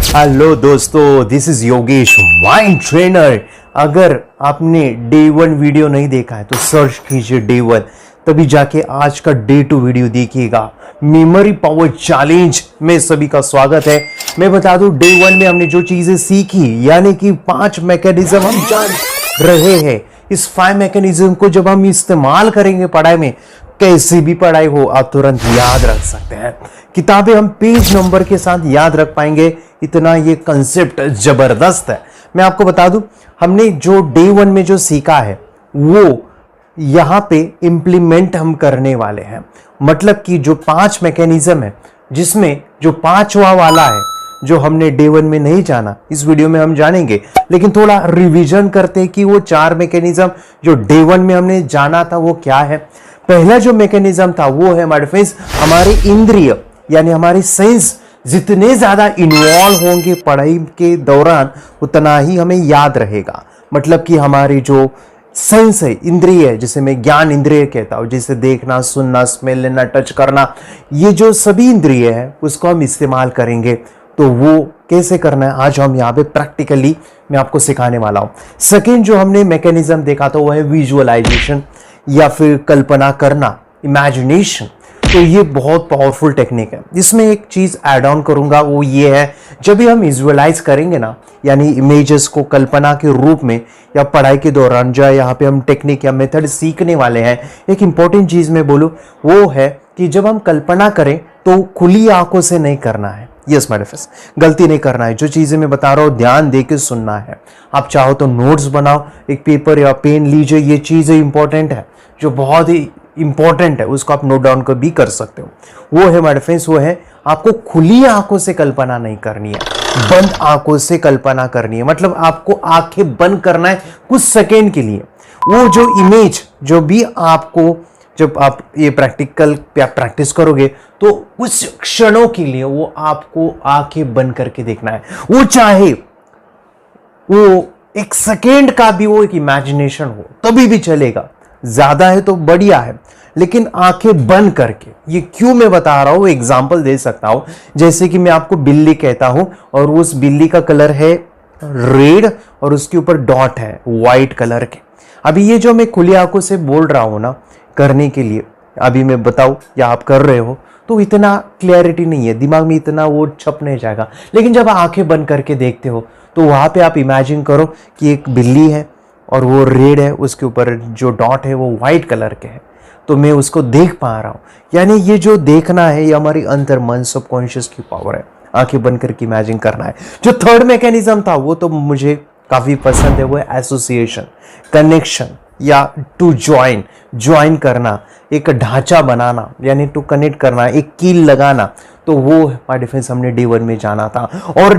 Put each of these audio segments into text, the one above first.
Hello दोस्तों, this is Yogesh mind trainer. अगर आपने डे 1 वीडियो नहीं देखा है तो सर्च कीजिए डे 1, तभी जाके आज का डे 2 वीडियो देखिएगा। मेमोरी पावर चैलेंज में सभी का स्वागत है। मैं बता दूं, डे 1 में हमने जो चीजें सीखी, यानी कि 5 मैकेनिज्म हम जान रहे हैं। इस 5 मैकेनिज्म को जब हम इस्तेमाल करेंगे पढ़ाई में, कैसी भी पढ़ाई हो आप तुरंत याद रख सकते हैं। किताबें हम पेज नंबर के साथ याद रख पाएंगे, इतना ये कंसेप्ट जबरदस्त है। मैं आपको बता दूं, हमने जो डे 1 में जो सीखा है वो यहां पे इंप्लीमेंट हम करने वाले हैं। मतलब कि जो 5 मैकेनिज्म है, जिसमें जो 5वां वाला है जो हमने डे 1 में नहीं जाना, इस वीडियो में हम जानेंगे। लेकिन थोड़ा रिवीजन करते हैं कि वो 4 मैकेनिज्म जो डे 1 में हमने जाना था वो क्या है। पहला जो मैकेनिज्म था वो है हमारे फ्रेंड्स, हमारे इंद्रिय यानी हमारी सेंस जितने ज्यादा इन्वॉल्व होंगे पढ़ाई के दौरान, उतना ही हमें याद रहेगा। मतलब कि हमारी जो सेंस है, इंद्रिय है, जिसे मैं ज्ञान इंद्रिय कहता हूं, जिसे देखना, सुनना, स्मेल लेना, टच करना, ये जो सभी इंद्रिय है उसको हम इस्तेमाल करेंगे। तो वो कैसे करना है आज हम यहाँ पे प्रैक्टिकली मैं आपको सिखाने वाला हूं। सेकेंड जो हमने मैकेनिज्म देखा था वो है विजुअलाइजेशन या फिर कल्पना करना, इमेजिनेशन। तो ये बहुत पावरफुल टेक्निक है। इसमें एक चीज ऐड ऑन करूंगा, वो ये है, जब भी हम विजुअलाइज करेंगे ना, यानी इमेजेस को कल्पना के रूप में, या पढ़ाई के दौरान जो यहाँ पे हम टेक्निक या मेथड सीखने वाले हैं, एक इंपॉर्टेंट चीज मैं बोलूं वो है कि जब हम कल्पना करें तो खुली आंखों से नहीं करना है। यस माय फ्रेंड्स, गलती नहीं करना है। जो चीजें मैं बता रहा हूं ध्यान दे के सुनना है। आप चाहो तो नोट्स बनाओ, एक पेपर या पेन लीजिए, ये चीजें इंपॉर्टेंट है, जो बहुत ही इंपॉर्टेंट है, उसको आप नोट डाउन कर भी कर सकते हो। वो है माय फ्रेंड्स, वो है आपको खुली आंखों से कल्पना नहीं करनी है, बंद आंखों से कल्पना करनी है। मतलब आपको आंखें बंद करना है कुछ सेकेंड के लिए। वो जो इमेज जो भी आपको, जब आप ये प्रैक्टिस करोगे तो कुछ क्षणों के लिए वो आपको आंखें बंद करके देखना है। वो चाहे वो एक सेकेंड का भी वो एक इमेजिनेशन हो तभी भी चलेगा, ज्यादा है तो बढ़िया है, लेकिन आंखें बंद करके। ये क्यों मैं बता रहा हूं, एग्जांपल दे सकता हूं। जैसे कि मैं आपको बिल्ली कहता हूं और उस बिल्ली का कलर है रेड और उसके ऊपर डॉट है व्हाइट कलर के। अभी ये जो मैं खुली आंखों से बोल रहा हूं ना करने के लिए, अभी मैं बताऊं या आप कर रहे हो तो इतना क्लैरिटी नहीं है, दिमाग में इतना वो छप नहीं जाएगा। लेकिन जब आंखें बंद करके देखते हो तो वहां पे आप इमेजिन करो कि एक बिल्ली है और वो रेड है, उसके ऊपर जो डॉट है वो व्हाइट कलर के है, तो मैं उसको देख पा रहा हूं। यानी ये जो देखना है ये हमारी अंतर मन सबकॉन्शियस की पावर है, आंखें बंद करके इमेजिन करना है। जो थर्ड मैकेनिज्म था वो तो मुझे काफी पसंद है, वो है एसोसिएशन, कनेक्शन या टू ज्वाइन करना, एक ढांचा बनाना, यानी टू कनेक्ट करना, एक कील लगाना। तो वो हमारे डिफेंस हमने डे 1 में जाना था। और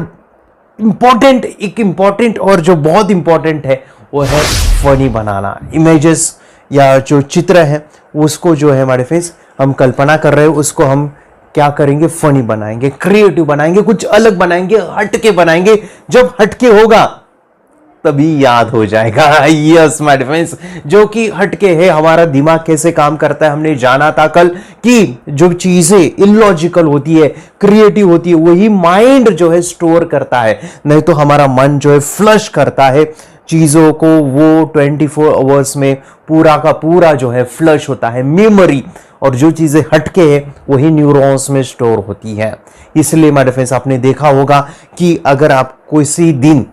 इंपॉर्टेंट और जो बहुत इंपॉर्टेंट है वो है फनी बनाना। इमेजेस या जो चित्र है उसको जो है हमारे फेस हम कल्पना कर रहे हो उसको हम क्या करेंगे, फनी बनाएंगे, क्रिएटिव बनाएंगे, कुछ अलग बनाएंगे, हटके बनाएंगे। जब हटके होगा तभी याद हो जाएगा। यस माय फ्रेंड्स, जो कि हटके है, हमारा दिमाग कैसे काम करता है हमने जाना था कल कि जो चीजें इलॉजिकल होती है, क्रिएटिव होती है, वही माइंड जो है स्टोर करता है। नहीं तो हमारा मन जो है फ्लश करता है चीजों को, वो 24 आवर्स में पूरा का पूरा जो है फ्लश होता है मेमोरी। और जो चीजें हटके है वही न्यूरॉन्स में स्टोर होती है। इसलिए माय फ्रेंड्स, आपने देखा होगा कि अगर आप किसी दिन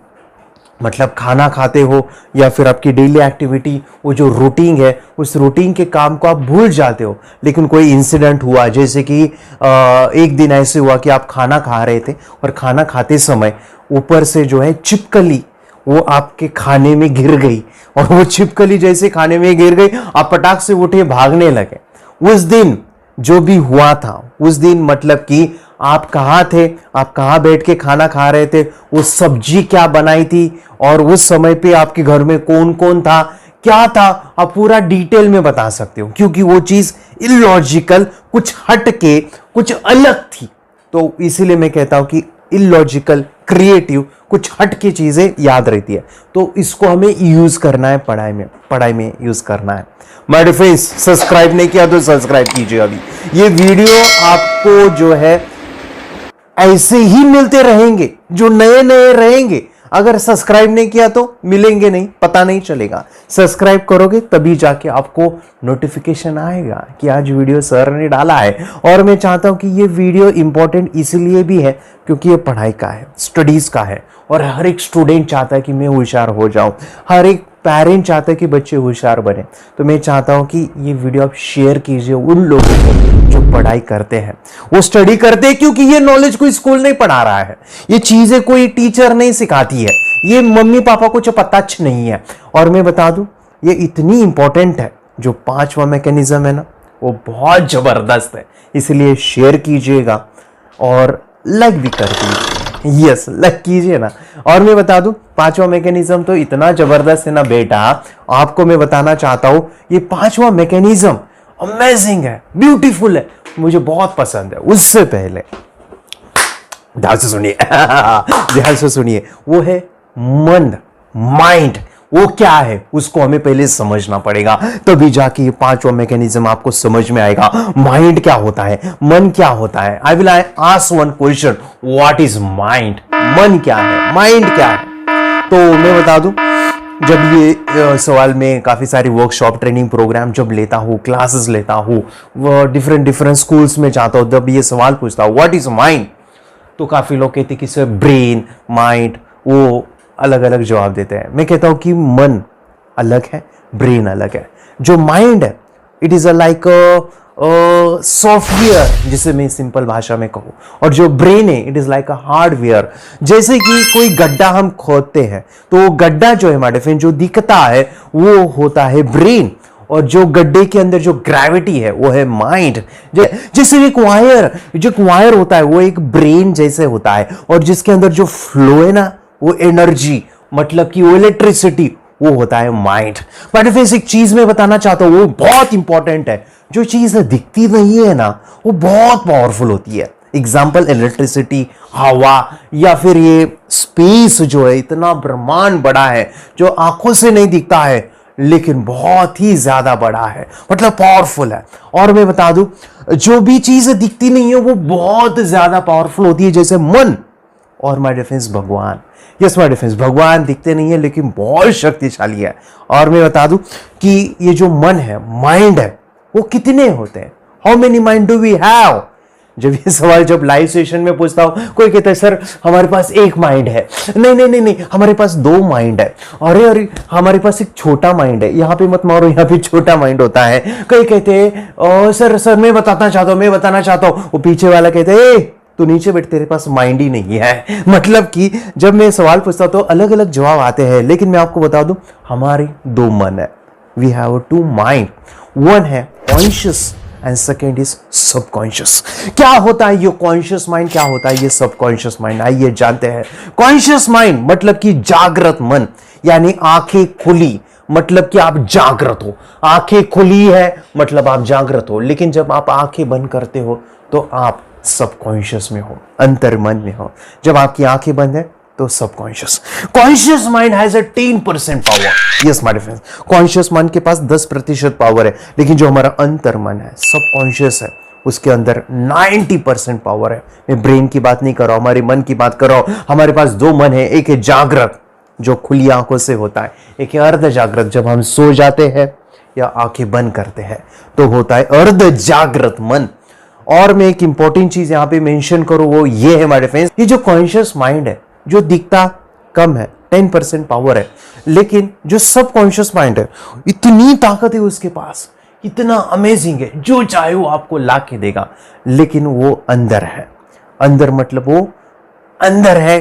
मतलब खाना खाते हो या फिर आपकी डेली एक्टिविटी, वो जो रूटीन है, उस रूटीन के काम को आप भूल जाते हो, लेकिन कोई इंसिडेंट हुआ, जैसे कि एक दिन ऐसे हुआ कि आप खाना खा रहे थे और खाना खाते समय ऊपर से जो है छिपकली वो आपके खाने में गिर गई, और वो छिपकली जैसे खाने में गिर गई आप पटाख से उठे भागने लगे। उस दिन जो भी हुआ था, उस दिन मतलब कि आप कहाँ थे, आप कहाँ बैठ के खाना खा रहे थे, वो सब्जी क्या बनाई थी, और उस समय पे आपके घर में कौन कौन था, क्या था, आप पूरा डिटेल में बता सकते हो, क्योंकि वो चीज इलॉजिकल, कुछ हट के, कुछ अलग थी। तो इसीलिए मैं कहता हूं कि इलॉजिकल, क्रिएटिव, कुछ हट के चीजें याद रहती है। तो इसको हमें यूज करना है पढ़ाई में यूज करना है। माय डियर फ्रेंड्स, सब्सक्राइब नहीं किया तो सब्सक्राइब कीजिए। अभी ये वीडियो आपको जो है ऐसे ही मिलते रहेंगे, जो नए नए रहेंगे। अगर सब्सक्राइब नहीं किया तो मिलेंगे नहीं, पता नहीं चलेगा। सब्सक्राइब करोगे तभी जाके आपको नोटिफिकेशन आएगा कि आज वीडियो सर ने डाला है। और मैं चाहता हूं कि ये वीडियो इंपॉर्टेंट इसलिए भी है क्योंकि ये पढ़ाई का है, स्टडीज का है, और हर एक स्टूडेंट चाहता है कि मैं होशियार हो जाऊं, हर एक पेरेंट चाहता है कि बच्चे होशियार बने। तो मैं चाहता हूं कि ये वीडियो आप शेयर कीजिए उन लोगों को जो पढ़ाई करते हैं, वो स्टडी करते हैं, क्योंकि ये नॉलेज कोई स्कूल नहीं पढ़ा रहा है, ये चीजें कोई टीचर नहीं सिखाती है, ये मम्मी पापा को जो पता नहीं है। और मैं बता दूं, ये इतनी इंपॉर्टेंट है। जो 5वां मैकेनिज्म है ना, वो बहुत जबरदस्त है, इसलिए शेयर कीजिएगा और लाइक भी कर दीजिए। यस, लाइक कीजिए ना। और मैं बता दूं, 5वां मैकेनिज्म तो इतना जबरदस्त है ना बेटा, आपको मैं बताना चाहता हूं, ये 5वां मैकेनिज्म अमेजिंग है, ब्यूटीफुल है, मुझे बहुत पसंद है। उससे पहले ध्यान से सुनिए ध्यान से सुनिए, वो है मन, माइंड। वो क्या है उसको हमें पहले समझना पड़ेगा, तभी जाके ये 5वां मैकेनिज्म आपको समझ में आएगा। माइंड क्या होता है, मन क्या होता है। I will ask one question, what is mind? मन क्या है, माइंड क्या है? तो मैं बता दूं, जब ये सवाल में काफी सारी वर्कशॉप, ट्रेनिंग प्रोग्राम जब लेता हूँ, क्लासेस लेता हूँ, वो डिफरेंट स्कूल्स में जाता हूँ, जब ये सवाल पूछता हूँ व्हाट इज माइंड, तो काफी लोग कहते हैं कि सर ब्रेन, माइंड, वो अलग अलग जवाब देते हैं। मैं कहता हूं कि मन अलग है, ब्रेन अलग है। जो माइंड है, इट इज लाइक सॉफ्टवेयर, जिसे मैं सिंपल भाषा में कहूं, और जो ब्रेन है, it is like a hardware. जैसे कि कोई गड्ढा हम खोदते हैं, तो वो गड्ढा जो है हमारे फ्रेंड, जो दिखता है वो होता है ब्रेन, और जो गड्ढे के अंदर जो ग्रेविटी है वो है माइंड। जैसे एक वायर होता है, वो एक ब्रेन जैसे होता है, और जिसके अंदर जो फ्लो है ना, वो एनर्जी, मतलब कि वो इलेक्ट्रिसिटी, वो होता है माइंड। बट फिर एक चीज मैं बताना चाहता हूं, वो बहुत इंपॉर्टेंट है। जो चीज दिखती नहीं है ना, वो बहुत पावरफुल होती है। एग्जाम्पल, इलेक्ट्रिसिटी, हवा, या फिर ये स्पेस जो है, इतना ब्रह्मांड बड़ा है जो आंखों से नहीं दिखता है, लेकिन बहुत ही ज्यादा बड़ा है, मतलब पावरफुल है। और मैं बता दूं, जो भी चीज दिखती नहीं है वो बहुत ज्यादा पावरफुल होती है, जैसे मन और माय डिफेंस भगवान। यस माय डिफेंस, भगवान दिखते नहीं है लेकिन बहुत शक्तिशाली है। और मैं बता दूं कि ये जो मन है, माइंड है, वो कितने होते हैं, how many mind do we have? जब ये सवाल जब लाइव सेशन में पूछता हूं, कोई कहता है सर हमारे पास एक माइंड है, नहीं, हमारे पास 2 माइंड है, अरे हमारे पास एक छोटा माइंड है, यहां पे मत मारो, यहां पे छोटा माइंड होता है। कई कहते हैं सर मैं बताना चाहता हूं, वो पीछे वाला कहते हैं तो नीचे बैठ, तेरे पास माइंड ही नहीं है। मतलब कि जब मैं सवाल पूछता तो अलग अलग जवाब आते हैं, लेकिन मैं आपको बता दूं, हमारे 2 मन है, वी हैव 2 माइंड। वन है conscious and second is subconscious. क्या होता है ये कॉन्शियस माइंड, क्या होता है ये सबकॉन्शियस माइंड, आइए जानते हैं। कॉन्शियस माइंड मतलब कि जागृत मन, यानी आंखें खुली, मतलब कि आप जागृत हो। आंखें खुली है मतलब आप जागृत हो, लेकिन जब आप आंखें बंद करते हो तो आप सबकॉन्शियस में हो, अंतर मन में हो। जब आपकी आंखें बंद है तो subconscious. Conscious mind has 10% power. Yes my friends, conscious mind के पास 10% पावर है, लेकिन जो हमारा अंतर मन है, सबकॉन्शियस है, उसके अंदर 90% पावर है। मैं ब्रेन की बात नहीं कर रहा हूं, हमारे मन की बात कर रहा हूं। हमारे पास 2 मन है, एक है जागृत जो खुली आंखों से होता है, एक है अर्ध जागृत जब हम सो जाते हैं या आंखें बंद करते हैं तो होता है अर्ध जागृत मन। और मैं एक इंपॉर्टेंट चीज यहां पे मेंशन करूं, वो ये है हमारे फ्रेंड्स, ये जो कॉन्शियस माइंड है, जो दिखता कम है, 10% पावर है, लेकिन जो सबकॉन्शियस माइंड है, इतनी ताकत है उसके पास, इतना अमेजिंग है, जो चाहे वो आपको ला के देगा, लेकिन वो अंदर है। अंदर मतलब वो अंदर है,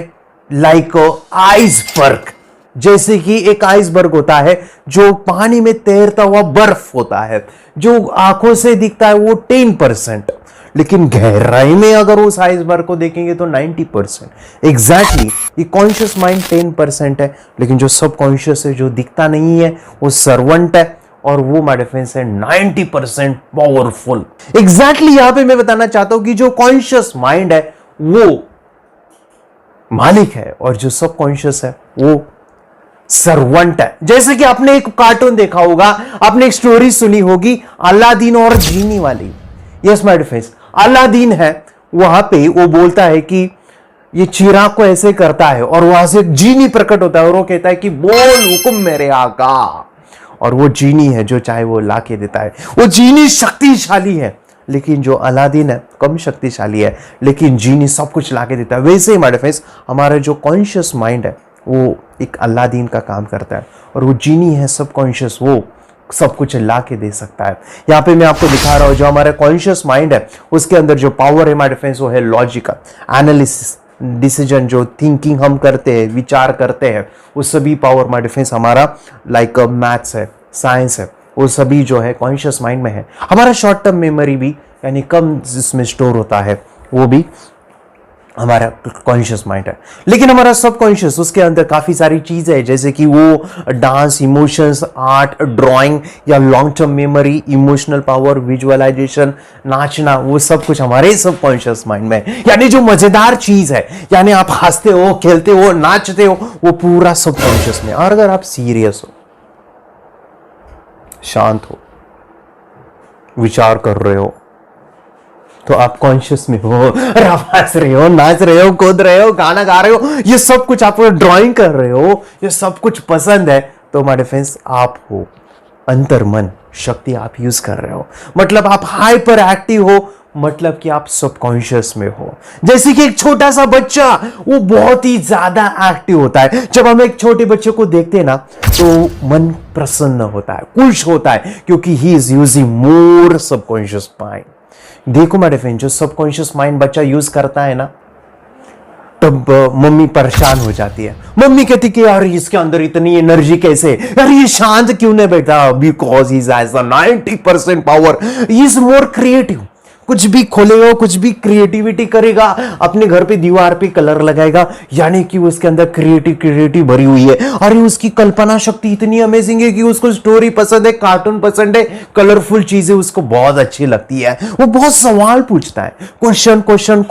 लाइक आइसबर्ग। जैसे कि एक आइसबर्ग होता है जो पानी में तैरता हुआ बर्फ होता है, जो आंखों से दिखता है वो 10%, लेकिन गहराई में अगर उस आइसबर्ग को देखेंगे तो 90%। एग्जैक्टली, ये कॉन्शियस माइंड 10% है, लेकिन जो सबकॉन्शियस है, जो दिखता नहीं है, वो सर्वेंट है, और वो माय डिफेंस है 90% पावरफुल। एग्जैक्टली यहां पे मैं बताना चाहता हूं कि जो कॉन्शियस माइंड है वो मालिक है, और जो सबकॉन्शियस है वो सर्वेंट है। जैसे कि आपने एक कार्टून देखा होगा, आपने एक स्टोरी सुनी होगी, अलादीन और जीनी वाली। यस माय डिफेंस, अलादीन है, वहां पे वो बोलता है कि ये चिराग को ऐसे करता है, और वहां से जीनी प्रकट होता है और वो कहता है कि बोल हुकुम मेरे आका, और वो जीनी है जो चाहे वो ला के देता है। वो जीनी शक्तिशाली है, लेकिन जो अलादीन है कम शक्तिशाली है, लेकिन जीनी सब कुछ ला के देता है। वैसे ही हमारे फ्रेंड्स, हमारा जो कॉन्शियस माइंड है वो एक अलादीन का काम करता है, और वो जीनी है सबकॉन्शियस, वो सब कुछ ला के दे सकता है। यहाँ पे मैं आपको दिखा रहा हूँ, जो हमारा कॉन्शियस माइंड है उसके अंदर जो पावर है हमारे फ्रेंड्स, वो है लॉजिकल एनालिसिस, डिसीजन, जो थिंकिंग हम करते हैं, विचार करते हैं, वो सभी पावर हमारे फ्रेंड्स हमारा लाइक मैथ्स है, साइंस है, वो सभी जो है कॉन्शियस माइंड में है। हमारा शॉर्ट टर्म मेमोरी भी यानी कम जिसमें स्टोर होता है, वो भी हमारा कॉन्शियस माइंड है। लेकिन हमारा सबकॉन्शियस, उसके अंदर काफी सारी चीजें हैं, जैसे कि वो डांस, इमोशंस, आर्ट, ड्राइंग, या long term memory, emotional power, visualisation, नाचना, वो सब कुछ हमारे सबकॉन्शियस माइंड में है। यानी जो मजेदार चीज है, यानी आप हंसते हो, खेलते हो, नाचते हो, वो पूरा सबकॉन्शियस में। और अगर आप सीरियस हो, शांत हो, विचार कर रहे हो, तो आप कॉन्शियस में हो, और आप हंस रहे हो, नाच रहे हो, कूद रहे हो, गाना गा रहे हो, ये सब कुछ आप ड्राइंग कर रहे हो, ये सब कुछ पसंद है, तो हमारे फ्रेंड्स आप हो, अंतर मन शक्ति आप यूज कर रहे हो, मतलब आप हाइपर एक्टिव हो, मतलब कि आप सबकॉन्शियस में हो। जैसे कि एक छोटा सा बच्चा, वो बहुत ही ज्यादा एक्टिव होता है। जब हम एक छोटे बच्चे को देखते हैं ना, तो मन प्रसन्न होता है, खुश होता है, क्योंकि he is using more subconscious mind. देखो मेरे फ्रेंड, जो सबकॉन्शियस माइंड बच्चा यूज करता है ना, तब मम्मी परेशान हो जाती है। मम्मी कहती कि यार इसके अंदर इतनी एनर्जी कैसे, यार ये शांत क्यों नहीं बैठा? Because is as 90% power, is more creative. कुछ भी खोलेगा, कुछ भी क्रिएटिविटी करेगा, अपने घर पे दीवार पे कलर लगाएगा, यानी कि उसके अंदर क्रिएटिव भरी हुई है। और उसकी कल्पना शक्ति इतनी अमेजिंग है कि उसको स्टोरी पसंद है, कार्टून पसंद है, कलरफुल चीजें उसको बहुत अच्छी लगती है। वो बहुत सवाल पूछता है, क्वेश्चन,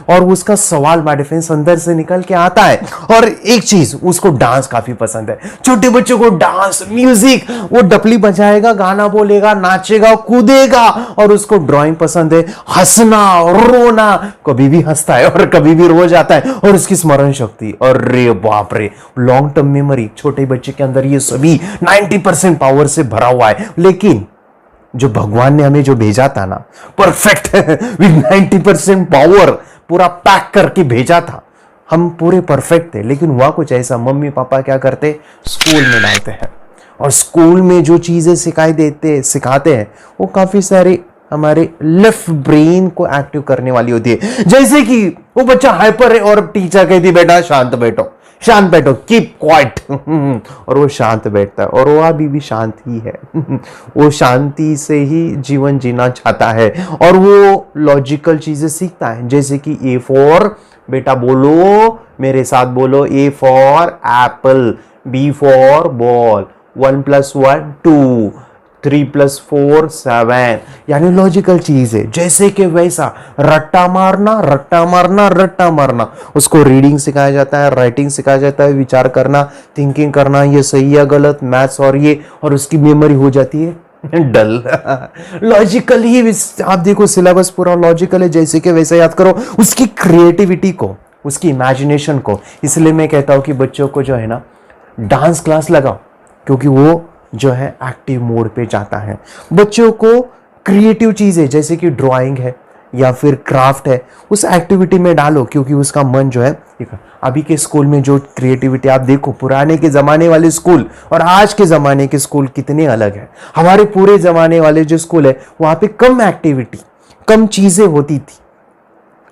और उसका सवाल बाय डिफरेंस अंदर से निकल के आता है। और एक चीज, उसको डांस काफी पसंद है। छोटे बच्चों को डांस, म्यूजिक, वो डपली बजाएगा, गाना बोलेगा, नाचेगा, कूदेगा, और उसको ड्राइंग पसंद है, हंसना, रोना, कभी भी हंसता है और कभी भी रो जाता है। और उसकी स्मरण शक्ति, अरे बाप रे, लॉन्ग टर्म मेमोरी, छोटे बच्चे के अंदर ये सभी 90% पावर से भरा हुआ है। लेकिन जो भगवान ने हमें जो भेजा था ना, परफेक्ट विद 90% पावर, पूरा पैक करके भेजा था, हम पूरे परफेक्ट थे। लेकिन हुआ कुछ ऐसा, मम्मी पापा क्या करते, स्कूल में डालते हैं, और स्कूल में जो चीजें सिखाते हैं, वो काफी सारी हमारे लेफ्ट ब्रेन को एक्टिव करने वाली होती है। जैसे कि वो बच्चा हाइपर है और टीचर कहती बेटा शांत बैठो, कीप क्वाइट, और वो शांत बैठता है, और वो अभी भी शांत ही है। वो शांति से ही जीवन जीना चाहता है, और वो लॉजिकल चीजें सीखता है। जैसे कि ए फॉर, बेटा बोलो मेरे साथ, बोलो, A for apple, B for ball, 1 + 1 2, 3 + 4 7, यानी लॉजिकल चीज है। जैसे कि वैसा रट्टा मारना, उसको रीडिंग सिखाया जाता है, राइटिंग सिखाया जाता है, विचार करना, थिंकिंग करना, ये सही या गलत, मैथ्स, और उसकी मेमोरी हो जाती है डल। लॉजिकल ही आप देखो, सिलेबस पूरा लॉजिकल है, जैसे कि वैसा याद करो। उसकी क्रिएटिविटी को, उसकी इमेजिनेशन को, इसलिए मैं कहता हूं कि बच्चों को जो है ना, डांस क्लास लगाओ, क्योंकि वो जो है एक्टिव मोड पे जाता है। बच्चों को क्रिएटिव चीजें जैसे कि ड्राइंग है या फिर क्राफ्ट है, उस एक्टिविटी में डालो, क्योंकि उसका मन जो है, अभी के स्कूल में जो क्रिएटिविटी आप देखो, पुराने के जमाने वाले स्कूल और आज के जमाने के स्कूल कितने अलग है। हमारे पूरे जमाने वाले जो स्कूल है, वहां पे कम एक्टिविटी, कम चीजें होती थी।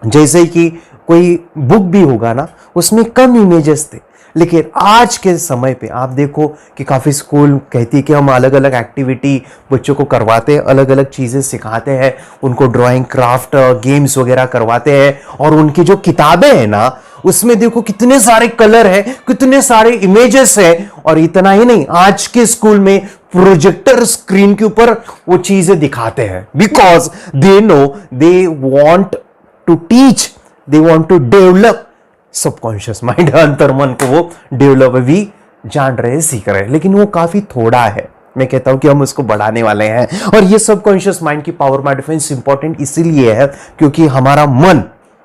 जैसे कि कोई बुक भी होगा ना, उसमें कम इमेजेस थे। लेकिन आज के समय पे आप देखो कि काफ़ी स्कूल कहती कि हम अलग अलग एक्टिविटी बच्चों को करवाते हैं, अलग अलग चीज़ें सिखाते हैं, उनको ड्राइंग, क्राफ्ट, गेम्स वगैरह करवाते हैं। और उनकी जो किताबें हैं ना, उसमें देखो कितने सारे कलर है, कितने सारे इमेजेस है। और इतना ही नहीं, आज के स्कूल में प्रोजेक्टर स्क्रीन के ऊपर वो चीज़ें दिखाते हैं, because they know, they want to teach, they want to develop subconscious mind, अंतर मन को वो डेवलप भी जान रहे, सीख रहे हैं। लेकिन वो काफी थोड़ा है, मैं कहता हूं कि हम उसको बढ़ाने वाले हैं। और ये सबकॉन्शियस माइंड की पावर माय डिफेंस इंपॉर्टेंट इसीलिए है क्योंकि हमारा मन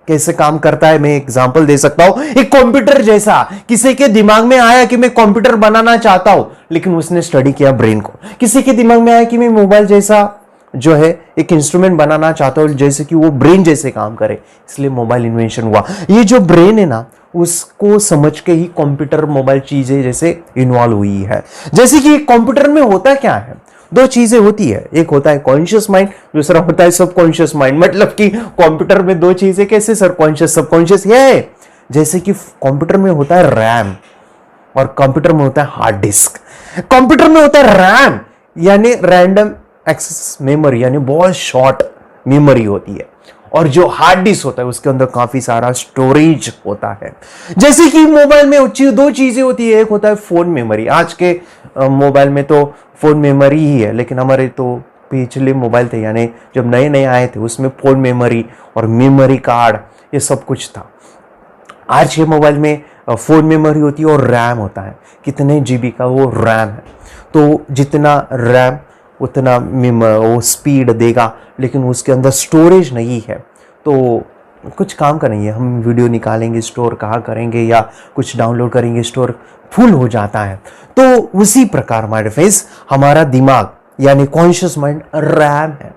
कैसे काम करता है, मैं एग्जांपल दे सकता हूं। एक कंप्यूटर जैसा किसी के दिमाग में आया कि मैं कंप्यूटर बनाना चाहता हूं, लेकिन उसने स्टडी किया ब्रेन को। किसी के दिमाग में आया कि मैं मोबाइल जैसा जो है एक इंस्ट्रूमेंट बनाना चाहता हूं जैसे कि वो ब्रेन जैसे काम करे, इसलिए मोबाइल इन्वेंशन हुआ। ये जो ब्रेन है ना, उसको समझ के ही कंप्यूटर मोबाइल चीजें जैसे इन्वॉल्व हुई है। जैसे कि कंप्यूटर में होता क्या है, दो चीजें होती है, एक होता है कॉन्शियस माइंड, दूसरा होता है सबकॉन्शियस माइंड। मतलब कि कंप्यूटर में दो चीजें कैसे सर, कॉन्शियस सबकॉन्शियस है। जैसे कि कंप्यूटर में होता है रैम और कंप्यूटर में होता है हार्ड डिस्क। कंप्यूटर में होता है रैम यानी रैंडम एक्सेस मेमोरी, यानी बहुत शॉर्ट मेमोरी होती है, और जो हार्ड डिस्क होता है उसके अंदर काफी सारा स्टोरेज होता है। जैसे कि मोबाइल में दो चीजें होती है, एक होता है फोन मेमोरी। आज के मोबाइल में तो फोन मेमोरी ही है, लेकिन हमारे तो पिछले मोबाइल थे यानी जब नए नए आए थे उसमें फोन मेमोरी और मेमोरी कार्ड ये सब कुछ था। आज के मोबाइल में फोन मेमोरी होती है और रैम होता है, कितने जीबी का वो रैम है। तो जितना रैम उतना वो स्पीड देगा, लेकिन उसके अंदर स्टोरेज नहीं है, तो कुछ काम का नहीं है। हम वीडियो निकालेंगे स्टोर कहाँ करेंगे या कुछ डाउनलोड करेंगे स्टोर फुल हो जाता है। तो उसी प्रकार माय डिफेंस हमारा दिमाग यानी कॉन्शियस माइंड रैम है,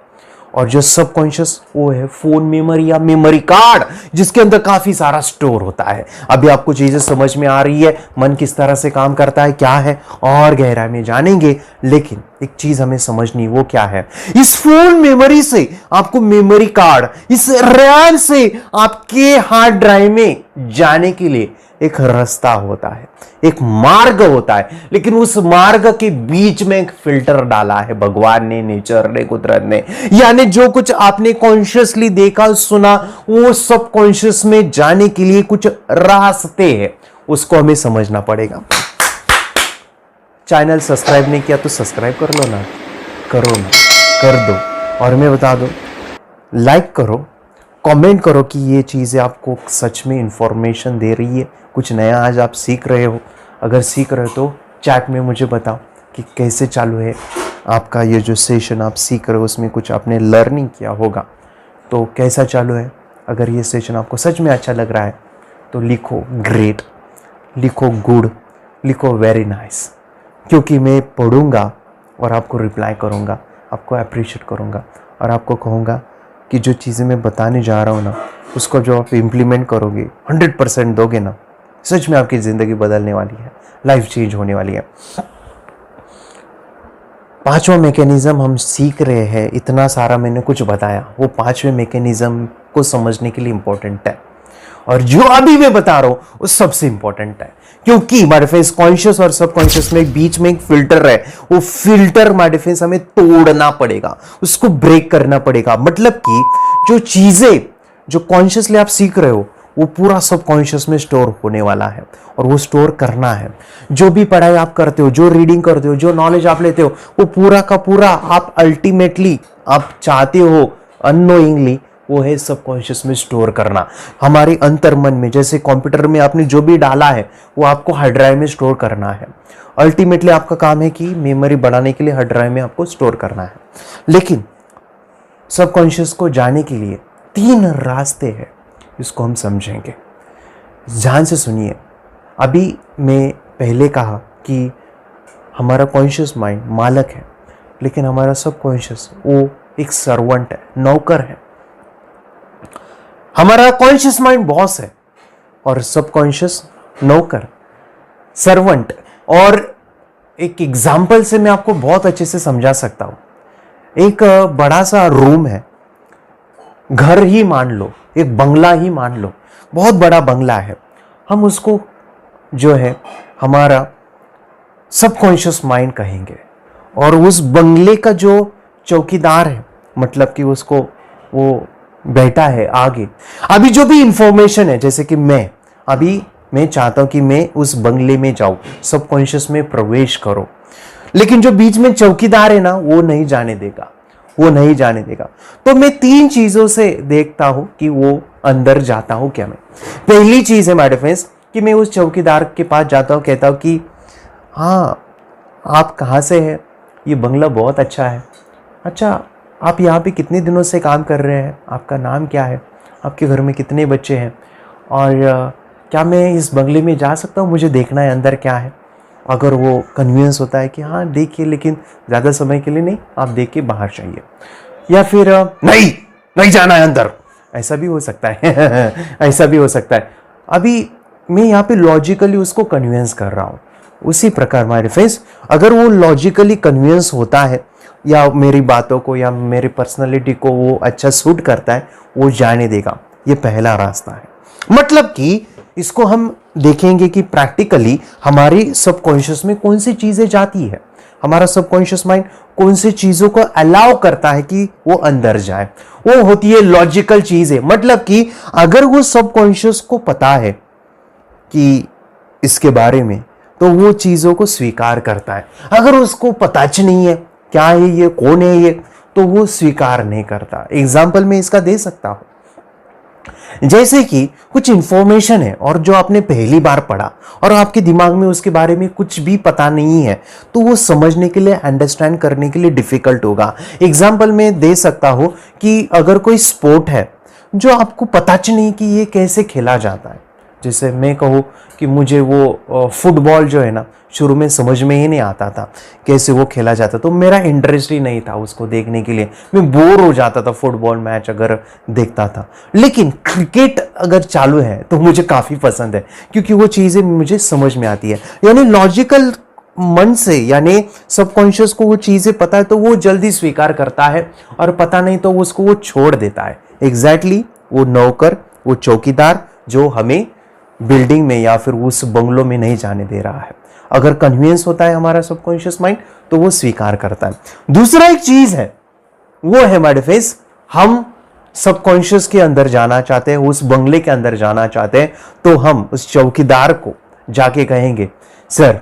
और जो सबकॉन्शियस वो है फोन मेमोरी या मेमोरी कार्ड, जिसके अंदर काफी सारा स्टोर होता है। अभी आपको चीजें समझ में आ रही है, मन किस तरह से काम करता है, क्या है, और गहराई में जानेंगे। लेकिन एक चीज हमें समझनी, वो क्या है, इस फोन मेमोरी से आपको मेमोरी कार्ड, इस रैम से आपके हार्ड ड्राइव में जाने के लिए एक रास्ता होता है, एक मार्ग होता है। लेकिन उस मार्ग के बीच में एक फिल्टर डाला है भगवान ने, नेचर ने, कुदरत ने। यानी जो कुछ आपने कॉन्शियसली देखा सुना, वो सब कॉन्शियस में जाने के लिए कुछ रास्ते हैं, उसको हमें समझना पड़ेगा। चैनल सब्सक्राइब नहीं किया तो सब्सक्राइब कर लो ना, करो ना, कर दो। और मैं बता दो, लाइक करो, कमेंट करो कि ये चीज़ें आपको सच में इंफॉर्मेशन दे रही है, कुछ नया आज आप सीख रहे हो। अगर सीख रहे हो तो चैट में मुझे बताओ कि कैसे चालू है आपका ये जो सेशन आप सीख रहे हो, उसमें कुछ आपने लर्निंग किया होगा तो कैसा चालू है। अगर ये सेशन आपको सच में अच्छा लग रहा है तो लिखो ग्रेट, लिखो गुड, लिखो वेरी नाइस, क्योंकि मैं पढ़ूंगा और आपको रिप्लाई करूंगा, आपको अप्रिशिएट करूंगा, और आपको कहूँगा कि जो चीज़ें मैं बताने जा रहा हूँ ना, उसको जो आप इम्प्लीमेंट करोगे, 100% दोगे ना, सच में आपकी ज़िंदगी बदलने वाली है, लाइफ चेंज होने वाली है। पांचवा मैकेनिज्म हम सीख रहे हैं, इतना सारा मैंने कुछ बताया, वो पांचवें मैकेनिज्म को समझने के लिए इंपॉर्टेंट है, और जो अभी मैं बता रहा हूं वो सबसे इंपॉर्टेंट है। क्योंकि माय डिफेंस कॉन्शियस और सबकॉन्शियस में बीच में एक फिल्टर है, वो फिल्टर माय डिफेंस हमें तोड़ना पड़ेगा, उसको ब्रेक करना पड़ेगा। मतलब कि जो चीजें जो कॉन्शियसली आप सीख रहे हो वो पूरा सबकॉन्शियस में स्टोर होने वाला है, और वो स्टोर करना है। जो भी पढ़ाई आप करते हो, जो रीडिंग करते हो, जो नॉलेज आप लेते हो, वो पूरा का पूरा आप अल्टीमेटली आप चाहते हो अननोइंगली, वो है सबकॉन्शियस में स्टोर करना हमारे अंतर मन में। जैसे कंप्यूटर में आपने जो भी डाला है वो आपको हार्ड ड्राइव में स्टोर करना है। अल्टीमेटली आपका काम है कि मेमोरी बढ़ाने के लिए हार्ड ड्राइव में आपको स्टोर करना है। लेकिन सबकॉन्शियस को जाने के लिए 3 रास्ते हैं, इसको हम समझेंगे। ध्यान से सुनिए। अभी मैं पहले कहा कि हमारा कॉन्शियस माइंड मालिक है, लेकिन हमारा सबकॉन्शियस वो एक सर्वेंट है, नौकर है। हमारा कॉन्शियस माइंड बॉस है और सबकॉन्शियस नौकर, सर्वेंट। और एक एग्जाम्पल से मैं आपको बहुत अच्छे से समझा सकता हूं। एक बड़ा सा रूम है, घर ही मान लो, एक बंगला ही मान लो, बहुत बड़ा बंगला है। हम उसको जो है हमारा सबकॉन्शियस माइंड कहेंगे, और उस बंगले का जो चौकीदार है, मतलब कि उसको वो बैठा है आगे। अभी जो भी इंफॉर्मेशन है, जैसे कि मैं चाहता हूं कि मैं उस बंगले में जाऊं, सबकॉन्शियस में प्रवेश करो, लेकिन जो बीच में चौकीदार है ना, वो नहीं जाने देगा, वो नहीं जाने देगा। तो मैं 3 चीजों से देखता हूं कि वो अंदर जाता हूं क्या। मैं पहली चीज है माय डिफेंस कि मैं उस चौकीदार के पास जाता हूं, कहता हूं कि हाँ आप कहाँ से हैं, ये बंगला बहुत अच्छा है। अच्छा, आप यहाँ पे कितने दिनों से काम कर रहे हैं? आपका नाम क्या है? आपके घर में कितने बच्चे हैं? और क्या मैं इस बंगले में जा सकता हूँ? मुझे देखना है अंदर क्या है। अगर वो कन्वीनियंस होता है कि हाँ देखिए, लेकिन ज़्यादा समय के लिए नहीं, आप देख के बाहर जाइए। या फिर नहीं नहीं जाना है अंदर, ऐसा भी हो सकता है ऐसा भी हो सकता है। अभी मैं यहाँ पे लॉजिकली उसको कन्विंस कर रहा हूँ। उसी प्रकार माय फ्रेंड्स, अगर वो लॉजिकली कन्विंस होता है या मेरी बातों को या मेरी पर्सनालिटी को वो अच्छा सूट करता है, वो जाने देगा। ये पहला रास्ता है। मतलब कि इसको हम देखेंगे कि प्रैक्टिकली हमारी सबकॉन्शियस में कौन सी चीजें जाती है, हमारा सबकॉन्शियस माइंड कौन सी चीजों को अलाउ करता है कि वो अंदर जाए। वो होती है लॉजिकल चीजें। मतलब कि अगर वो सबकॉन्शियस को पता है कि इसके बारे में, तो वो चीजों को स्वीकार करता है। अगर उसको पता नहीं है क्या है ये, कौन है ये, तो वो स्वीकार नहीं करता। एग्जाम्पल मैं इसका दे सकता हूं, जैसे कि कुछ इंफॉर्मेशन है और जो आपने पहली बार पढ़ा और आपके दिमाग में उसके बारे में कुछ भी पता नहीं है, तो वो समझने के लिए, अंडरस्टैंड करने के लिए डिफिकल्ट होगा। एग्जाम्पल मैं दे सकता हूं कि अगर कोई स्पोर्ट है जो आपको पता नहीं कि ये कैसे खेला जाता है, जैसे मैं कहूँ कि मुझे वो फुटबॉल जो है ना, शुरू में समझ में ही नहीं आता था कैसे वो खेला जाता, तो मेरा इंटरेस्ट ही नहीं था उसको देखने के लिए। मैं बोर हो जाता था फुटबॉल मैच अगर देखता था। लेकिन क्रिकेट अगर चालू है तो मुझे काफ़ी पसंद है, क्योंकि वो चीज़ें मुझे समझ में आती है। यानी लॉजिकल मन से, यानी सबकॉन्शियस को वो चीज़ें पता है तो वो जल्दी स्वीकार करता है, और पता नहीं तो उसको वो छोड़ देता है। एग्जैक्टली वो नौकर, वो चौकीदार जो हमें बिल्डिंग में या फिर उस बंगलों में नहीं जाने दे रहा है। अगर कन्वीनियंस होता है हमारा सबकॉन्शियस माइंड, तो वो स्वीकार करता है। दूसरा एक चीज है, वो है माय फ्रेंड्स, हम सबकॉन्शियस के अंदर जाना चाहते हैं, उस बंगले के अंदर जाना चाहते हैं, तो हम उस चौकीदार को जाके कहेंगे सर,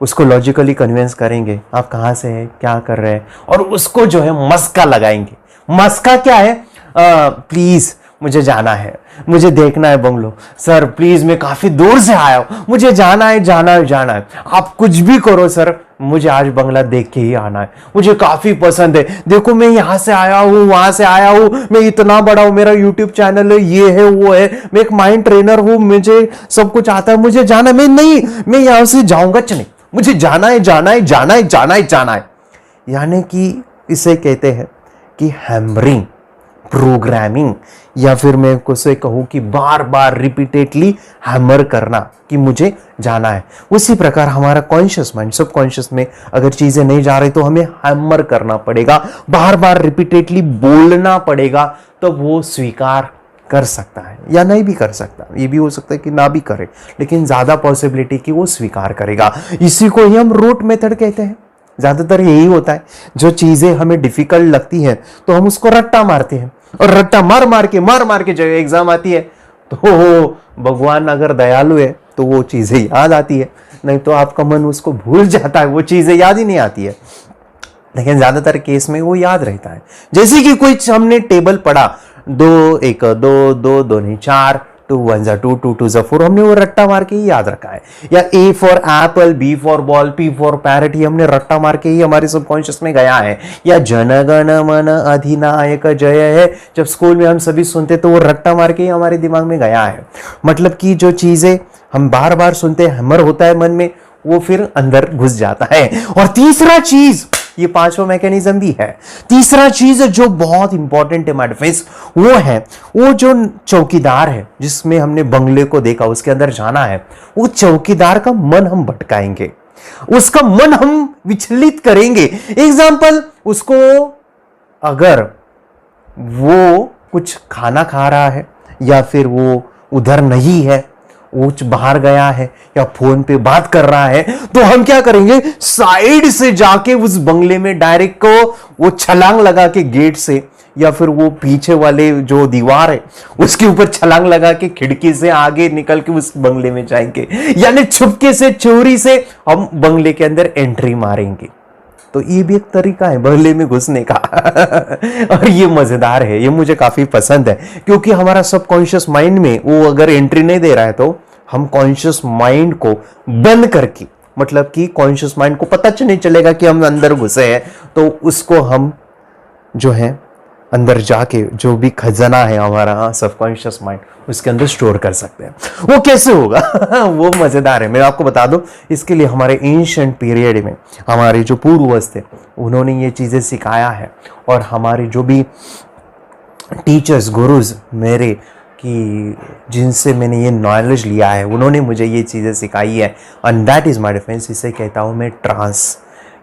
उसको लॉजिकली कन्विंस करेंगे आप कहाँ से हैं, क्या कर रहे हैं, और उसको जो है मस्का लगाएंगे। मस्का क्या है? प्लीज मुझे जाना है, मुझे देखना है बंगलो। सर प्लीज, मैं काफी दूर से आया हूं, मुझे जाना है, जाना है, जाना है। आप कुछ भी करो सर, मुझे आज बंगला देख के ही आना है, मुझे काफी पसंद है। देखो मैं यहाँ से आया हूँ, वहां से आया हूँ, मैं इतना बड़ा हूँ, मेरा यूट्यूब चैनल है, ये है वो है, मैं एक माइंड ट्रेनर हूँ, मुझे सब कुछ आता है, मुझे जाना है। मैं यहाँ से जाऊंगा नहीं, मुझे जाना है, जाना है, जाना है, जाना है, जाना है। यानी कि इसे कहते हैं कि हैमरिंग, प्रोग्रामिंग, या फिर मैं उसे कहूं कि बार बार रिपीटेडली हैमर करना कि मुझे जाना है। उसी प्रकार हमारा कॉन्शियस माइंड, सबकॉन्शियस में अगर चीजें नहीं जा रही तो हमें हैमर करना पड़ेगा, बार बार रिपीटेडली बोलना पड़ेगा, तो वो स्वीकार कर सकता है या नहीं भी कर सकता। ये भी हो सकता है कि ना भी करे, लेकिन ज्यादा पॉसिबिलिटी कि वो स्वीकार करेगा। इसी को ही हम रूट मेथड कहते हैं। ज्यादातर यही होता है, जो चीजें हमें डिफिकल्ट लगती है तो हम उसको रट्टा मारते हैं, और रट्टा मार मार के जब एग्जाम आती है तो भगवान अगर दयालु है तो वो चीजें याद आती है, नहीं तो आपका मन उसको भूल जाता है, वो चीजें याद ही नहीं आती है। लेकिन ज्यादातर केस में वो याद रहता है। जैसे कि कोई हमने टेबल पढ़ा, 2 1 2 2 2 नहीं 4, 2 1 2 2 2 4, हमने वो रट्टा मार के ही याद रखा है। या A for Apple, B for ball, P for parrot, ये हमने रट्टा मार के ही हमारे सबकॉन्शियस में गया है। या जन गण मन अधिनायक जय है, जब स्कूल में हम सभी सुनते तो वो रट्टा मार के ही हमारे दिमाग में गया है। मतलब कि जो चीजें हम बार बार सुनते, हैमर होता है मन में, वो फिर अंदर घुस जाता है। और तीसरा चीज, ये पांचवा मैकेनिज्म भी है, तीसरा चीज जो बहुत इंपॉर्टेंट है माय फ्रेंड्स, वो है वो जो चौकीदार है जिसमें हमने बंगले को देखा, उसके अंदर जाना है, वो चौकीदार का मन हम भटकाएंगे, उसका मन हम विचलित करेंगे। एग्जाम्पल, उसको अगर वो कुछ खाना खा रहा है या फिर वो उधर नहीं है, वो बाहर गया है या फोन पे बात कर रहा है, तो हम क्या करेंगे, साइड से जाके उस बंगले में डायरेक्ट को वो छलांग लगा के गेट से, या फिर वो पीछे वाले जो दीवार है उसके ऊपर छलांग लगा के खिड़की से आगे निकल के उस बंगले में जाएंगे। यानी छुपके से, चोरी से हम बंगले के अंदर एंट्री मारेंगे। तो ये भी एक तरीका है बंगले में घुसने का और ये मजेदार है, ये मुझे काफी पसंद है, क्योंकि हमारा सबकॉन्शियस माइंड में वो अगर एंट्री नहीं दे रहा है तो हम कॉन्शियस माइंड को बंद करके मतलब कि कॉन्शियस माइंड को पता नहीं चलेगा कि हम अंदर घुसे हैं, तो उसको हम जो है अंदर जाके जो भी खजाना है हमारा सबकॉन्शियस माइंड, उसके अंदर स्टोर कर सकते हैं। वो कैसे होगा वो मजेदार है, मैं आपको बता दूं। इसके लिए हमारे एंशिएंट पीरियड में हमारे जो पूर्वज थे उन्होंने ये चीजें सिखाया है, और हमारे जो भी टीचर्स गुरुज मेरे कि जिनसे मैंने ये नॉलेज लिया है, उन्होंने मुझे ये चीज़ें सिखाई है, and that is my defence. इसे कहता हूँ मैं trance.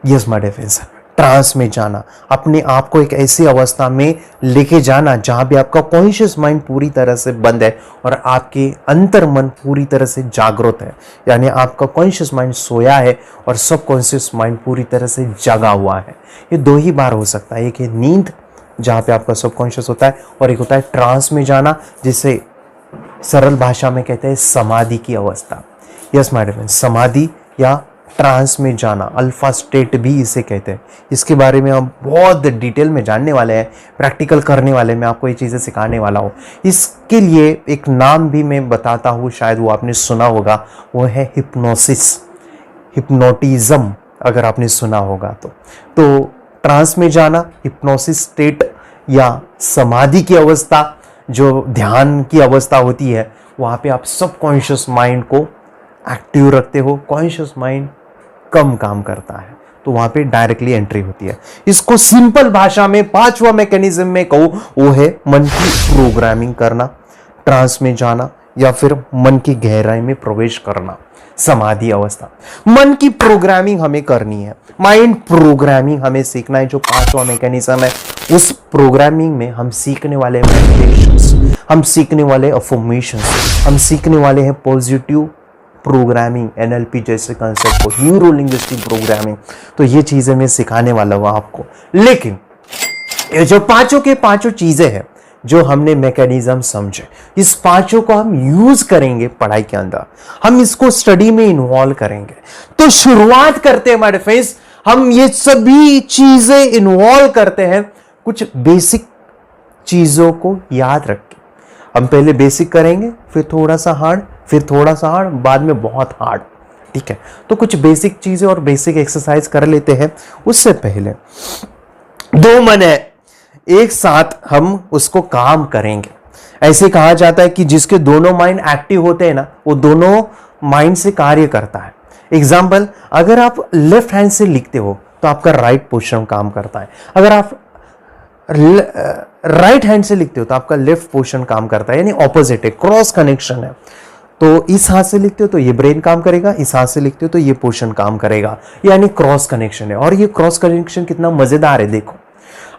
Yes my defence, trance में जाना, अपने आप को एक ऐसी अवस्था में लेके जाना जहाँ भी आपका कॉन्शियस माइंड पूरी तरह से बंद है और आपके अंतर मन पूरी तरह से जागृत है। यानी आपका कॉन्शियस माइंड सोया है और सब कॉन्शियस माइंड पूरी तरह से जगा हुआ है। ये दो ही बार हो सकता है, एक है नींद जहाँ पे आपका सबकॉन्शियस होता है, और एक होता है ट्रांस में जाना, जिसे सरल भाषा में कहते हैं समाधि की अवस्था। यस माय डियर फ्रेंड्स, समाधि या ट्रांस में जाना, अल्फा स्टेट भी इसे कहते हैं। इसके बारे में हम बहुत डिटेल में जानने वाले हैं, प्रैक्टिकल करने वाले हैं, मैं आपको ये चीज़ें सिखाने वाला हूँ। इसके लिए एक नाम भी मैं बताता हूँ, शायद वो आपने सुना होगा, वो है हिप्नोसिस, हिप्नोटिज्म, अगर आपने सुना होगा तो ट्रांस में जाना, हिप्नोसिस स्टेट या समाधि की अवस्था, जो ध्यान की अवस्था होती है, वहाँ पे आप सबकॉन्शियस माइंड को एक्टिव रखते हो, कॉन्शियस माइंड कम काम करता है, तो वहाँ पे डायरेक्टली एंट्री होती है। इसको सिंपल भाषा में पांचवा मैकेनिज्म में कहूँ, वो है मन की प्रोग्रामिंग करना, ट्रांस में जाना, या फिर मन की गहराई में प्रवेश करना, समाधि अवस्था। मन की प्रोग्रामिंग हमें करनी है, माइंड प्रोग्रामिंग हमें सीखना है। जो पांचवा मैकेनिज्म है, उस प्रोग्रामिंग में हम सीखने वाले मेडिटेशंस, हम सीखने वाले अफर्मेशंस, हम सीखने वाले हैं पॉजिटिव प्रोग्रामिंग, एनएलपी जैसे कंसेप्ट को, न्यूरो लिंग्विस्टिक प्रोग्रामिंग। तो ये चीजें मैं सिखाने वाला हूं आपको। लेकिन ये जो पांचों के पांचों चीजें हैं जो हमने मैकेनिज्म समझे, इस पांचों को हम यूज करेंगे पढ़ाई के अंदर, हम इसको स्टडी में इन्वॉल्व करेंगे। तो शुरुआत करते हैं माय फ्रेंड्स, हम ये सभी चीजें इन्वॉल्व करते हैं कुछ बेसिक चीजों को याद रख के। हम पहले बेसिक करेंगे, फिर थोड़ा सा हार्ड, फिर थोड़ा सा हार्ड, बाद में बहुत हार्ड। ठीक है, तो कुछ बेसिक चीजें और बेसिक एक्सरसाइज कर लेते हैं। उससे पहले दो मन है, एक साथ हम उसको काम करेंगे। ऐसे कहा जाता है कि जिसके दोनों माइंड एक्टिव होते हैं ना, वो दोनों माइंड से कार्य करता है। एग्जाम्पल, अगर आप लेफ्ट हैंड से लिखते हो तो आपका राइट पोर्शन काम करता है, अगर आप राइट हैंड से लिखते हो तो आपका लेफ्ट पोर्शन काम करता है, यानी ऑपोजिट है, क्रॉस कनेक्शन है। तो इस हाथ से लिखते हो तो ये ब्रेन काम करेगा, इस हाथ से लिखते हो तो ये पोर्शन काम करेगा, यानी क्रॉस कनेक्शन है। और ये क्रॉस कनेक्शन कितना मजेदार है, देखो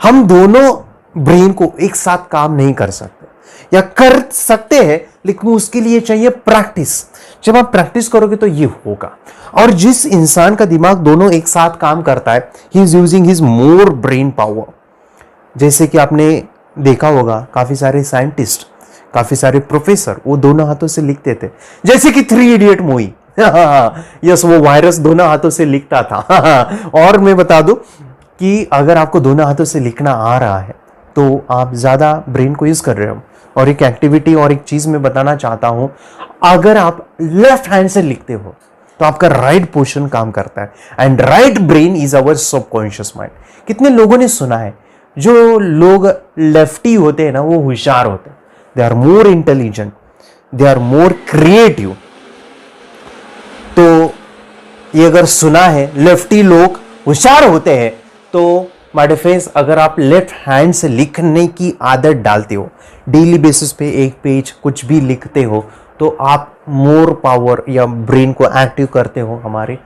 हम दोनों ब्रेन को एक साथ काम नहीं कर सकते, या कर सकते हैं लेकिन उसके लिए चाहिए प्रैक्टिस। जब आप प्रैक्टिस करोगे तो ये होगा। और जिस इंसान का दिमाग दोनों एक साथ काम करता है, he is using his more brain power. जैसे कि आपने देखा होगा काफी सारे साइंटिस्ट, काफी सारे प्रोफेसर, वो दोनों हाथों से लिखते थे, जैसे कि 3 इडियट मूवी। यस, वो वायरस दोनों हाथों से लिखता था। और मैं बता दूं कि अगर आपको दोनों हाथों से लिखना आ रहा है तो आप ज्यादा ब्रेन को यूज कर रहे हो। और एक एक्टिविटी और एक चीज मैं बताना चाहता हूं, अगर आप लेफ्ट हैंड से लिखते हो तो आपका राइट पोर्शन काम करता है, and right brain is our subconscious mind. कितने लोगों ने सुना है जो लोग लेफ्टी होते हैं ना, वो होशियार होते हैं, they are more intelligent, they are more creative. तो ये अगर सुना है लेफ्टी लोग होशियार होते हैं, तो माय डियर फ्रेंड्स, अगर आप लेफ्ट हैंड से लिखने की आदत डालते हो, डेली बेसिस पे एक पेज कुछ भी लिखते हो, तो आप मोर पावर या ब्रेन को एक्टिव करते हो। हमारे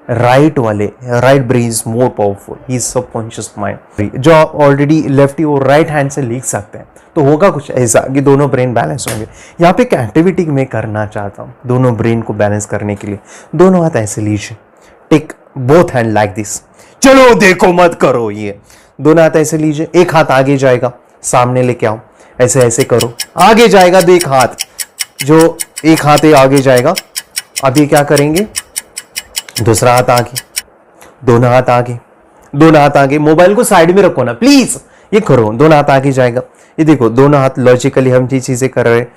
right brain is more powerful, he subconscious mind. जो ऑलरेडी लेफ्टी और राइट हैंड से लिख सकते हैं, तो होगा कुछ ऐसा कि दोनों ब्रेन बैलेंस होंगे। यहाँ पे एक एक्टिविटी मैं करना चाहता हूँ दोनों ब्रेन को बैलेंस करने के लिए। दोनों हाथ ऐसे लीजिए, take both hand like this. चलो देखो, मत करो, ये दोनों हाथ ऐसे लीजिए, एक हाथ आगे जाएगा, सामने लेके आओ, ऐसे ऐसे करो, आगे जाएगा तो एक हाथ, जो एक हाथ आगे जाएगा। अब ये क्या करेंगे, दूसरा हाथ आगे, दोनों हाथ आगे, दोनों हाथ आगे। मोबाइल को साइड में रखो ना प्लीज, ये करो, दोनों हाथ आगे जाएगा। ये देखो, दोनों हाथ लॉजिकली हम ये चीजें कर रहे हैं।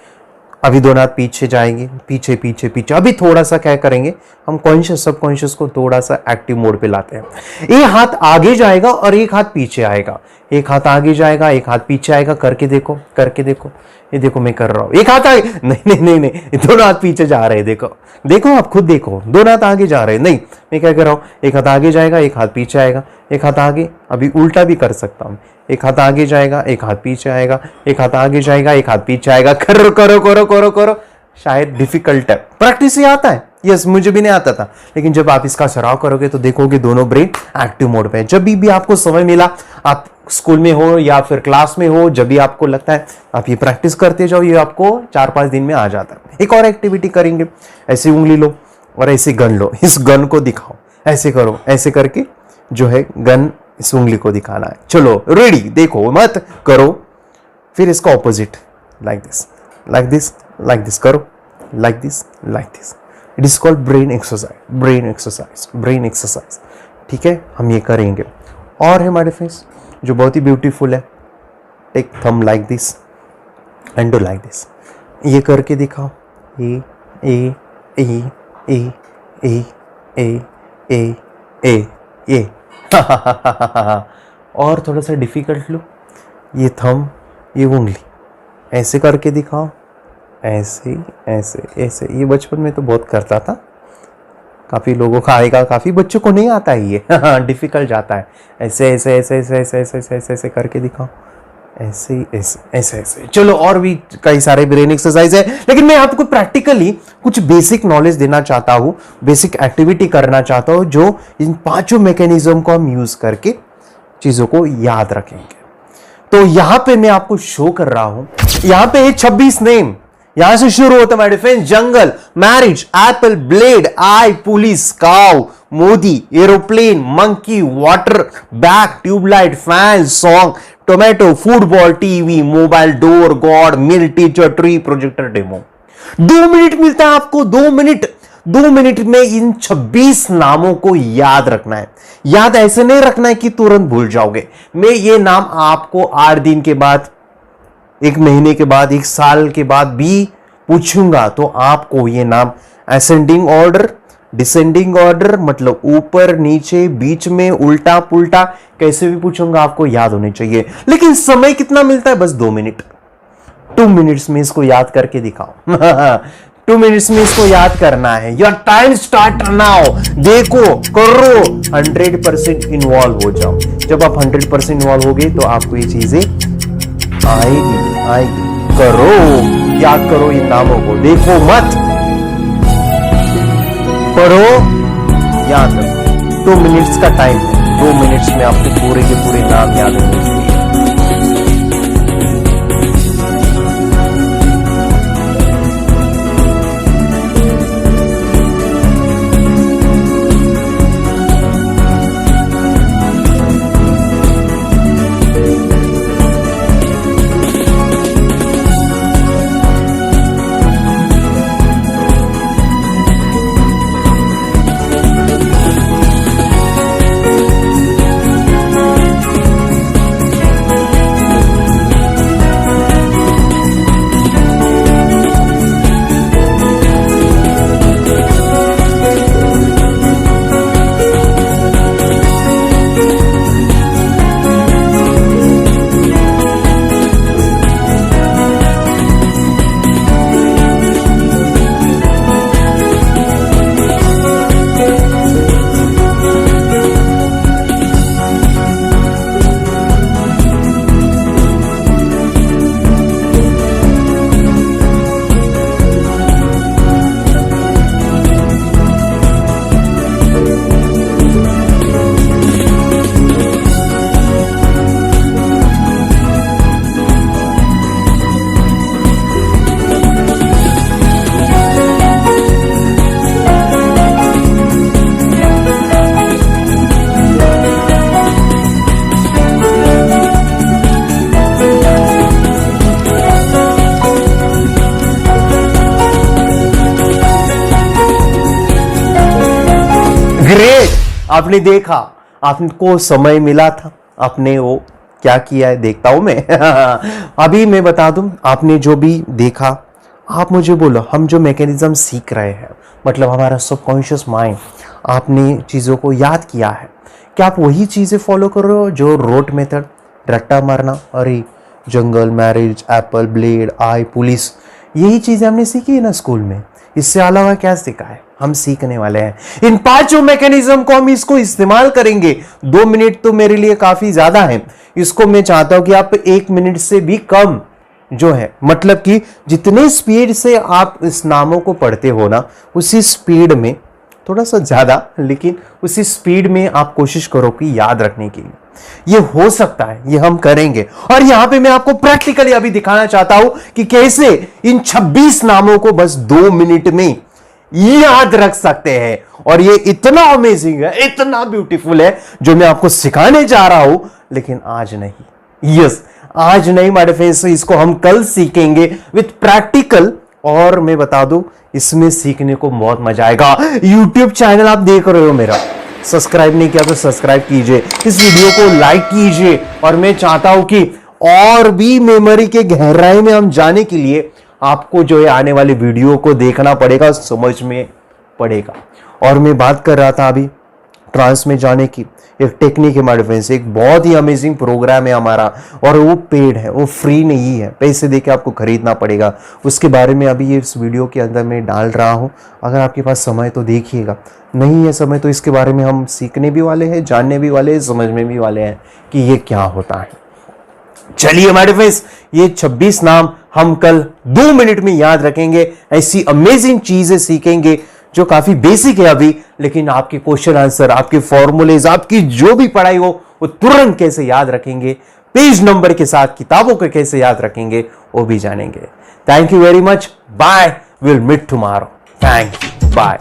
अभी दोनों हाथ पीछे जाएंगे, पीछे पीछे पीछे। अभी थोड़ा सा क्या करेंगे, हम कॉन्शियस सबकॉन्शियस को थोड़ा सा एक्टिव मोड पे लाते हैं। एक हाथ आगे जाएगा और एक हाथ पीछे आएगा, एक हाथ आगे जाएगा एक हाथ पीछे आएगा। करके देखो, करके देखो। ये देखो मैं कर रहा हूं, एक हाथ आगे, नहीं नहीं नहीं नहीं, दोनों हाथ पीछे जा रहे हैं। देखो देखो, आप खुद देखो, दोनों हाथ आगे जा रहे हैं। नहीं, मैं क्या कर रहा हूं, एक हाथ आगे जाएगा एक हाथ पीछे आएगा, एक हाथ आगे। अभी उल्टा भी कर सकता हूं, एक हाथ आगे जाएगा एक हाथ पीछे आएगा, एक हाथ आगे जाएगा एक हाथ पीछे आएगा। करो करो करो करो करो। शायद डिफिकल्ट है, प्रैक्टिस से आता है। यस, मुझे भी नहीं आता था, लेकिन जब आप इसका सराव करोगे तो देखोगे दोनों ब्रेन एक्टिव मोड पे है। जब भी आपको समय मिला, आप स्कूल में हो या फिर क्लास में हो, जब भी आपको लगता है आप ये प्रैक्टिस करते जाओ, ये आपको 4-5 दिन में आ जाता है। एक और एक्टिविटी करेंगे, ऐसी उंगली लो और ऐसे गन लो, इस गन को दिखाओ, ऐसे करो, ऐसे करके जो है गन इस उंगली को दिखाना है। चलो रेडी, देखो मत करो। फिर इसका opposite, like this like this like this करो, like this like this. It is called brain exercise, brain exercise, brain exercise. ठीक है, हम ये करेंगे। और है हमारे फेस जो बहुत ही ब्यूटीफुल है, take thumb like this and do like this. ये करके दिखाओ, ए ए ए ए ए ए ए ए ए। और थोड़ा सा डिफिकल्ट लो, ये थंब ये उंगली ऐसे करके दिखाओ, ऐसे ऐसे ऐसे। ये बचपन में तो बहुत करता था, काफी लोगों का आएगा, काफी बच्चों को नहीं आता है ये, डिफिकल्ट जाता है। ऐसे ऐसे ऐसे ऐसे ऐसे ऐसे ऐसे ऐसे ऐसे करके दिखाओ, ऐसे ऐसे ऐसे ऐसे। चलो और भी कई सारे ब्रेन एक्सरसाइज है, लेकिन मैं आपको प्रैक्टिकली कुछ बेसिक नॉलेज देना चाहता हूं, बेसिक एक्टिविटी करना चाहता हूं, जो इन 5 मैकेनिज्म को हम यूज करके चीजों को याद रखेंगे। तो यहां पे मैं आपको शो कर रहा हूं, यहां पे 26 नेम यहां से शुरू होता है my defence. Jungle, marriage, apple, blade, eye, police, cow, Modi, aeroplane, monkey, water, bag, tubelight, fan, song, tomato, football, TV, mobile, door, god, mill, teacher, tree, projector, demo. 2 minute मिलता है आपको, 2 मिनट। 2 मिनट में इन 26 नामों को याद रखना है। याद ऐसे नहीं रखना है कि तुरंत भूल जाओगे। मैं ये नाम आपको 8 दिन के बाद, 1 महीने के बाद, 1 साल के बाद भी पूछूंगा, तो आपको ये नाम असेंडिंग ऑर्डर, डिसेंडिंग ऑर्डर, मतलब ऊपर नीचे, बीच में, उल्टा पुल्टा, कैसे भी पूछूंगा आपको याद होने चाहिए। लेकिन समय कितना मिलता है? बस 2 मिनट। 2 मिनट्स में इसको याद करके दिखाओ। 2 मिनट्स में इसको याद करना है। Your time start now. देखो, करो, 100% इन्वॉल्व हो जाओ। जब आप 100% इन्वॉल्व हो गए तो आपको ये चीजें आएगी आएगी। करो, याद करो इन नामों को, देखो मत, पढ़ो, याद रखो। 2 मिनट्स का टाइम है, 2 मिनट्स में आपको पूरे के पूरे नाम याद होने चाहिए। ग्रेट, आपने देखा, आपको समय मिला था, आपने वो क्या किया है देखता हूं मैं। अभी मैं बता दूं, आपने जो भी देखा, आप मुझे बोलो, हम जो मैकेनिज्म सीख रहे हैं, मतलब हमारा सबकॉन्शियस माइंड, आपने चीज़ों को याद किया है, क्या आप वही चीज़ें फॉलो कर रहे हो जो रोट मेथड, रट्टा मारना, अरे जंगल, marriage, apple, blade, eye, police, यही चीज़ें हमने सीखी है ना स्कूल में। इससे अलावा क्या सीखा है? हम सीखने वाले हैं इन पांचों मैकेनिज्म को, हम इसको इस्तेमाल करेंगे। 2 मिनट तो मेरे लिए काफी ज्यादा है, इसको मैं चाहता हूं कि आप 1 मिनट से भी कम जो है, मतलब कि जितने स्पीड से आप इस नामों को पढ़ते हो ना, उसी स्पीड में, थोड़ा सा ज्यादा लेकिन उसी स्पीड में आप कोशिश करो कि याद रखने की। ये हो सकता है, ये हम करेंगे। और यहां पे मैं आपको प्रैक्टिकली अभी दिखाना चाहता हूं कि कैसे इन 26 नामों को बस 2 मिनट में याद रख सकते हैं। और ये इतना अमेजिंग है, इतना ब्यूटीफुल है जो मैं आपको सिखाने जा रहा हूं, लेकिन आज नहीं। यस, आज नहीं माय फ्रेंड्स, इसको हम कल सीखेंगे विथ प्रैक्टिकल। और मैं बता दूं, इसमें सीखने को बहुत मजा आएगा। YouTube चैनल आप देख रहे हो मेरा, सब्सक्राइब नहीं किया तो सब्सक्राइब कीजिए, इस वीडियो को लाइक कीजिए। और मैं चाहता हूं कि और भी मेमोरी के गहराई में हम जाने के लिए आपको जो है आने वाले वीडियो को देखना पड़ेगा, समझ में पड़ेगा। और मैं बात कर रहा था अभी ट्रांस में जाने की, एक टेक्निक है माय फ्रेंड्स, एक बहुत ही अमेजिंग प्रोग्राम है हमारा, और वो पेड है, वो फ्री नहीं है, पैसे देके आपको खरीदना पड़ेगा। उसके बारे में अभी इस वीडियो के अंदर मैं डाल रहा हूँ, अगर आपके पास समय तो देखिएगा, नहीं है समय तो इसके बारे में हम सीखने भी वाले हैं, जानने भी वाले हैं, समझने भी वाले हैं कि ये क्या होता है। चलिए हमारे फ्रेंड्स, ये 26 नाम हम कल 2 मिनट में याद रखेंगे। ऐसी अमेजिंग चीजें सीखेंगे जो काफी बेसिक है अभी, लेकिन आपके क्वेश्चन आंसर, आपके फॉर्मूलेज, आपकी जो भी पढ़ाई हो वो तुरंत कैसे याद रखेंगे, पेज नंबर के साथ किताबों को कैसे याद रखेंगे, वो भी जानेंगे। Thank you very much, bye, will meet tomorrow. Thank you, bye.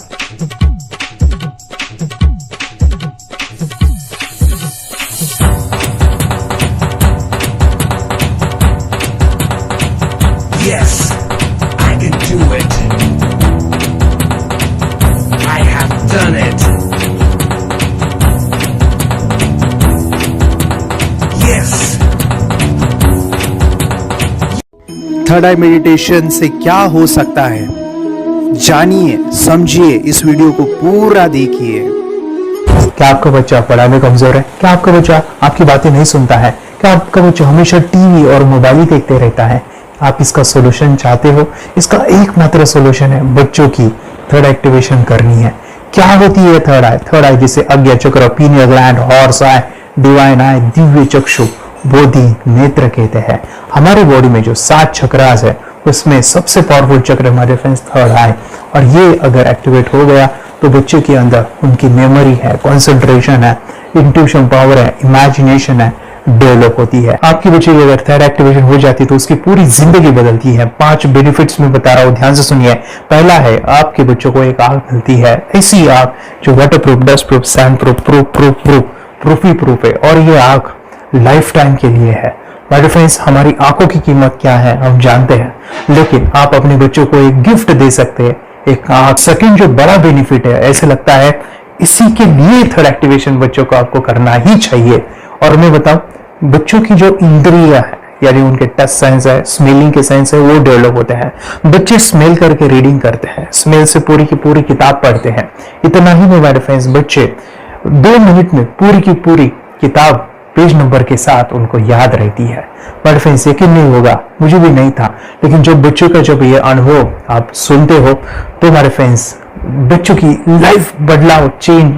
Yes, I can do it. I have done it. Yes. Third I meditation से क्या हो सकता है, जानिए, समझिए, इस वीडियो को पूरा देखिए। क्या आपका बच्चा पढ़ाई में कमजोर है? क्या आपका बच्चा आपकी बातें नहीं सुनता है? क्या आपका बच्चा हमेशा टीवी और मोबाइल ही देखते रहता है? आप इसका सॉल्यूशन चाहते हो? इसका एकमात्र सॉल्यूशन है बच्चों की थर्ड एक्टिवेशन करनी है। क्या होती है थर्ड आई? थर्ड आई जिसे अज्ञा चक्र, pineal gland, Horus eye, divine eye, दिव्य चक्षु, बोधि नेत्र कहते हैं। हमारे बॉडी में जो 7 चक्रास है, उसमें सबसे पावरफुल चक्र हमारे फ्रेंड्स थर्ड आई। और ये अगर एक्टिवेट हो गया तो बच्चे के अंदर उनकी मेमोरी है, कंसंट्रेशन है, इंट्यूशन पावर है, इमेजिनेशन है, डेवलप होती है। आपकी बच्चे की अगर थर्ड एक्टिवेशन हो जाती है तो उसकी पूरी जिंदगी बदलती है। 5 बेनिफिट्स में बता रहा हूं, ध्यान से सुनिए। पहला है, आपके बच्चों को एक आंख मिलती है, ऐसी आंख जो water proof, dust proof, sand proof, proof ही प्रूफ है। और ये आंख लाइफ टाइम के लिए है। माय फ्रेंड्स, हमारी आंखों की कीमत क्या है हम जानते हैं, लेकिन आप अपने बच्चों को एक गिफ्ट दे सकते हैं, एक आंख। सेकंड जो बड़ा बेनिफिट है, ऐसे लगता है इसी के लिए थर्ड एक्टिवेशन बच्चों को आपको करना ही चाहिए। और मैं बताऊं, बच्चों की जो इंद्रियां है, यानी उनके टच सेंस है, स्मेलिंग के सेंस है, वो डेवलप होते हैं। बच्चे स्मेल करके रीडिंग करते हैं, स्मेल से पूरी की पूरी किताब पढ़ते हैं। इतना ही नहीं मेरे फ्रेंड्स, बच्चे 2 मिनट में पूरी की पूरी किताब पेज नंबर के साथ उनको याद रहती है। मेरे फ्रेंड्स, यकीन नहीं होगा, मुझे भी नहीं था, लेकिन जब बच्चों का जब ये अनुभव आप सुनते हो तो मेरे फ्रेंड्स बच्चों की लाइफ बदलाव, चेंज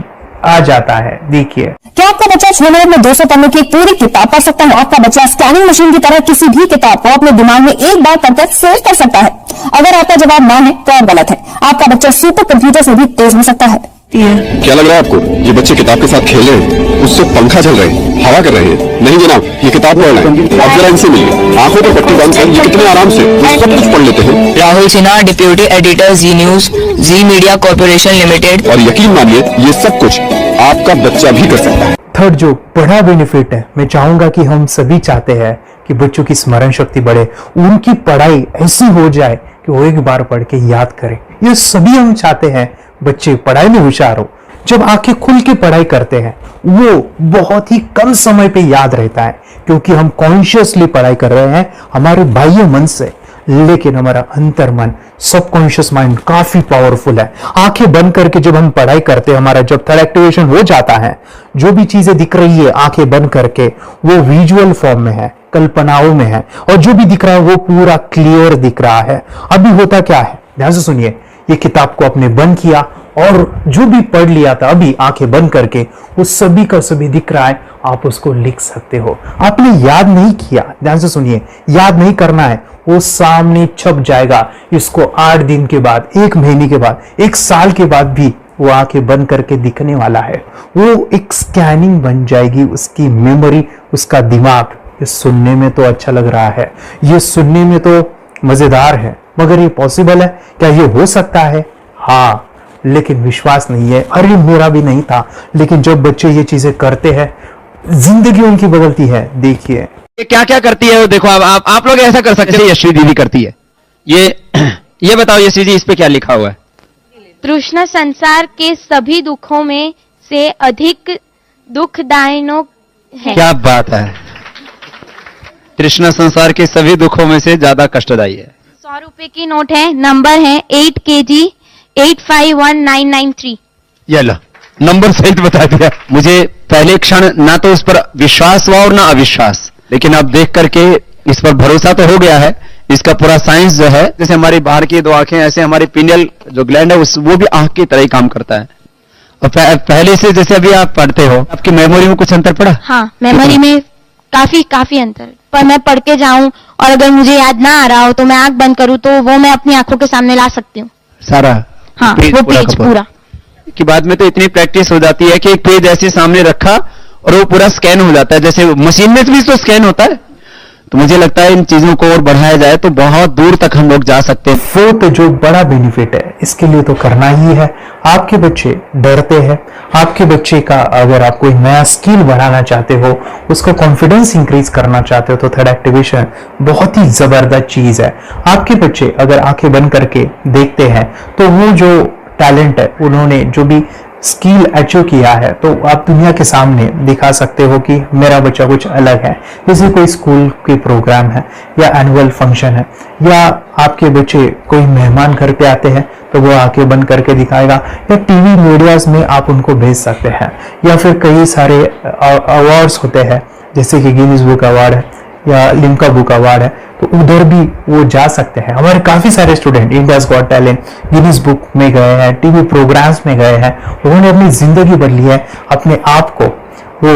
आ जाता है। देखिए, क्या आपका बच्चा 6 मिनट में 200 पन्नों की एक पूरी किताब पढ़ सकता है? आपका बच्चा स्कैनिंग मशीन की तरह किसी भी किताब को अपने दिमाग में एक बार पढ़कर सेव कर सकता है? अगर आपका जवाब ना है तो आप गलत है। आपका बच्चा सुपर कंप्यूटर से भी तेज हो सकता है। क्या लग रहा है आपको? ये बच्चे किताब के साथ खेल रहे हैं, उससे पंखा चल रहे हैं, हवा कर रहे हैं। नहीं जनाब, ये किताब पढ़ रहे हैं। आप जरा इनसे मिलिए, आंखों पर पट्टी बांध कर ये कितने आराम से सब कुछ पढ़ लेते हैं। राहुल सिन्हा, डिप्यूटी एडिटर, जी न्यूज, जी मीडिया कॉर्पोरेशन लिमिटेड। और यकीन मानिए, ये सब कुछ आपका बच्चा भी कर सकता है। थर्ड जो बड़ा बेनिफिट है, मैं चाहूंगा कि हम सभी चाहते हैं कि बच्चों की स्मरण शक्ति बढ़े, उनकी पढ़ाई ऐसी हो जाए कि वो एक बार पढ़ के याद करें। ये सभी हम चाहते हैं, बच्चे पढ़ाई में होशियार हो। जब आंखें खुल के पढ़ाई करते हैं, वो बहुत ही कम समय पे याद रहता है, क्योंकि हम कॉन्शियसली पढ़ाई कर रहे हैं हमारे बाह्य मन से। लेकिन हमारा अंतर मन, सबकॉन्शियस माइंड काफी पावरफुल है। आंखें बंद करके जब हम पढ़ाई करते हैं, हमारा जब थर्ड एक्टिवेशन हो जाता है, जो भी चीजें दिख रही है आंखें बंद करके, वो विजुअल फॉर्म में है, कल्पनाओं में है, और जो भी दिख रहा है वो पूरा क्लियर दिख रहा है। अभी होता क्या है, ध्यान से सुनिए, ये किताब को आपने बंद किया और जो भी पढ़ लिया था अभी आंखें बंद करके, वो सभी का सभी दिख रहा है, आप उसको लिख सकते हो। आपने याद नहीं किया, ध्यान से सुनिए, याद नहीं करना है, वो सामने छप जाएगा। इसको 8 दिन के बाद, 1 महीने के बाद, 1 साल के बाद भी वो आंखें बंद करके दिखने वाला है। वो एक स्कैनिंग बन जाएगी, उसकी मेमोरी, उसका दिमाग। ये सुनने में तो अच्छा लग रहा है, ये सुनने में तो मजेदार है, मगर ये पॉसिबल है क्या? ये हो सकता है, हाँ, लेकिन विश्वास नहीं है। अरे मेरा भी नहीं था, लेकिन जब बच्चे ये चीजें करते हैं, जिंदगी उनकी बदलती है। देखिए ये क्या क्या करती है वो देखो। आप लोग ऐसा कर सकते हैं, यश्वी दीदी करती है। ये बताओ यश्वी जी, इस पे क्या लिखा हुआ है? तृष्णा संसार के सभी दुखों में से अधिक दुखदायिनो है। क्या बात है, तृष्णा संसार के सभी दुखों में से ज्यादा कष्टदायी है। 100 रुपए की नोट है, नंबर है 8 kg 851993। ये लो, नंबर सहित बता दिया। मुझे पहले क्षण ना तो उस पर विश्वास हुआ और ना अविश्वास, लेकिन अब देख करके इस पर भरोसा तो हो गया है। इसका पूरा साइंस जो है, जैसे हमारी बाहर की 2 आंखें, ऐसे हमारी पिनियल जो ग्लैंड है वो भी आंख की तरह ही काम करता है। और पहले से जैसे अभी आप पढ़ते हो, आपकी मेमोरी में कुछ अंतर पड़ा? हाँ, मेमोरी में काफी अंतर। पर मैं पढ़ के जाऊं और अगर मुझे याद ना आ रहा हो तो मैं आंख बंद करूं तो वो मैं अपनी आंखों के सामने ला सकती हूँ सारा। हाँ, वो पेज पूरा कि बाद में तो इतनी प्रैक्टिस हो जाती है कि एक पेज ऐसे सामने रखा और वो पूरा स्कैन हो जाता है, जैसे मशीन में भी तो स्कैन होता है। तो मुझे लगता है इन चीजों को और बढ़ाया जाए तो बहुत दूर तक हम लोग जा सकते हैं। फोर्थ जो बड़ा बेनिफिट है, इसके लिए तो करना ही है। आपके बच्चे डरते हैं, आपके बच्चे का अगर आप कोई नया स्किल बढ़ाना चाहते हो, उसका कॉन्फिडेंस इंक्रीज करना चाहते हो, तो थर्ड एक्टिवेशन बहुत ही जबरदस्त चीज है। आपके बच्चे अगर आंखें बंद करके देखते हैं तो वो जो टैलेंट है, उन्होंने जो भी स्किल अचीव किया है, तो आप दुनिया के सामने दिखा सकते हो कि मेरा बच्चा कुछ अलग है। जैसे कोई स्कूल के प्रोग्राम है या एनुअल फंक्शन है, या आपके बच्चे कोई मेहमान घर पे आते हैं तो वो आंखें बंद करके दिखाएगा, या टीवी मीडियाज में आप उनको भेज सकते हैं, या फिर कई सारे अवार्ड्स होते हैं जैसे कि गिनीज बुक अवार्ड है या लिम्का बुक अवार्ड है, तो उधर भी वो जा सकते हैं। हमारे काफी सारे student India's got talent, Guinness book में गए हैं, टीवी प्रोग्राम्स में गए हैं, उन्होंने अपनी जिंदगी बदली है, अपने आप को वो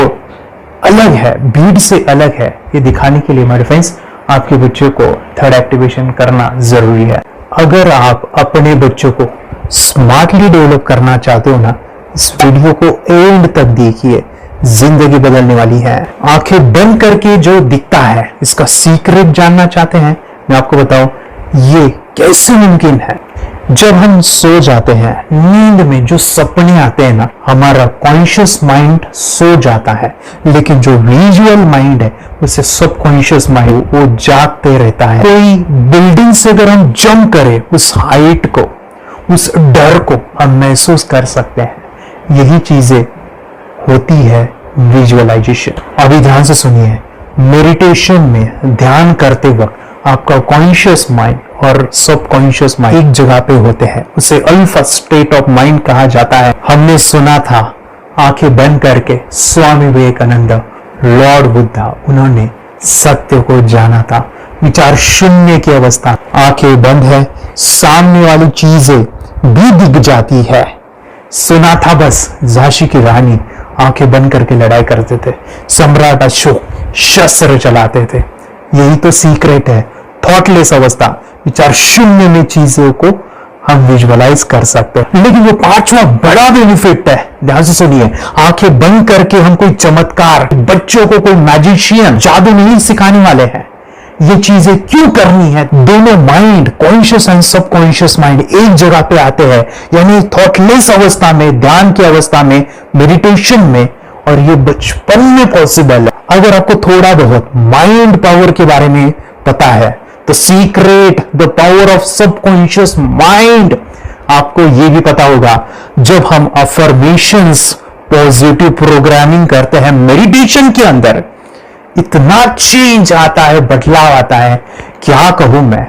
अलग है, भीड़ से अलग है, ये दिखाने के लिए मेरे फ्रेंड्स आपके बच्चों को थर्ड एक्टिवेशन करना जरूरी है। अगर आप अपने बच्चों को स्मार्टली डेवलप करना चाहते हो ना, इस वीडियो को एंड तक देखिए, जिंदगी बदलने वाली है। आंखें बंद करके जो दिखता है, इसका सीक्रेट जानना चाहते हैं? मैं आपको बताऊं ये कैसे मुमकिन है। जब हम सो जाते हैं, नींद में जो सपने आते हैं ना, हमारा कॉन्शियस माइंड सो जाता है, लेकिन जो विजुअल माइंड है, उसे सबकॉन्शियस माइंड वो जागते रहता है। कोई बिल्डिंग से अगर हम जंप करें, उस हाइट को, उस डर को हम महसूस कर सकते हैं। यही चीजें होती है विजुअलाइजेशन। अभी ध्यान से सुनिए, मेडिटेशन में ध्यान करते वक्त आपका कॉन्शियस माइंड और सबकॉन्शियस माइंड एक जगह पे होते हैं, उसे अल्फा स्टेट ऑफ माइंड कहा जाता है। हमने सुना था आंखें बंद करके स्वामी विवेकानंद, लॉर्ड बुद्धा, उन्होंने सत्य को जाना था। विचार शून्य की अवस्था, आंखें बंद है, सामने वाली चीजें भी दिख जाती है। सुना था बस झांसी की रानी आंखें बंद करके लड़ाई करते थे, सम्राट अशोक शस्त्र चलाते थे। यही तो सीक्रेट है, थॉटलेस अवस्था, विचार शून्य में चीजों को हम विजुअलाइज कर सकते हैं। लेकिन जो 5वां बड़ा बेनिफिट है, ध्यान से सुनिए, आंखें बंद करके हम कोई चमत्कार, बच्चों को कोई मैजिशियन जादू नहीं सिखाने वाले हैं। ये चीजें क्यों करनी है? दोनों mind, conscious and subconscious mind एक जगह पे आते हैं, यानी थॉटलेस अवस्था में, ध्यान की अवस्था में, मेडिटेशन में, और ये बचपन में पॉसिबल है। अगर आपको थोड़ा बहुत माइंड पावर के बारे में पता है, तो secret the power of subconscious mind, आपको ये भी पता होगा, जब हम अफर्मेशंस, पॉजिटिव प्रोग्रामिंग करते हैं मेडिटेशन के अंदर, इतना चेंज आता है, बदलाव आता है, क्या कहूं मैं।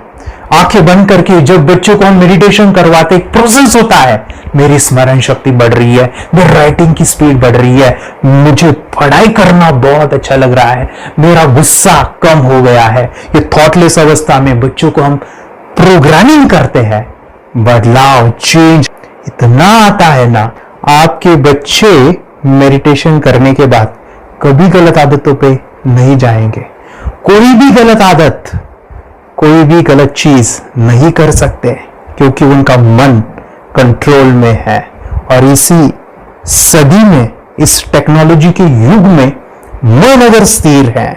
आंखें बंद करके जब बच्चों को हम मेडिटेशन करवाते, एक प्रोसेस होता है, मेरी स्मरण शक्ति बढ़ रही है, मेरी राइटिंग की स्पीड बढ़ रही है, मुझे पढ़ाई करना बहुत अच्छा लग रहा है, मेरा गुस्सा कम हो गया है। ये थॉटलेस अवस्था में बच्चों को हम प्रोग्रामिंग करते हैं, बदलाव, चेंज इतना आता है ना, आपके बच्चे मेडिटेशन करने के बाद कभी गलत आदतों पे नहीं जाएंगे। कोई भी गलत आदत, कोई भी गलत चीज नहीं कर सकते, क्योंकि उनका मन कंट्रोल में है। और इसी सदी में, इस टेक्नोलॉजी के युग में मन अगर स्थिर है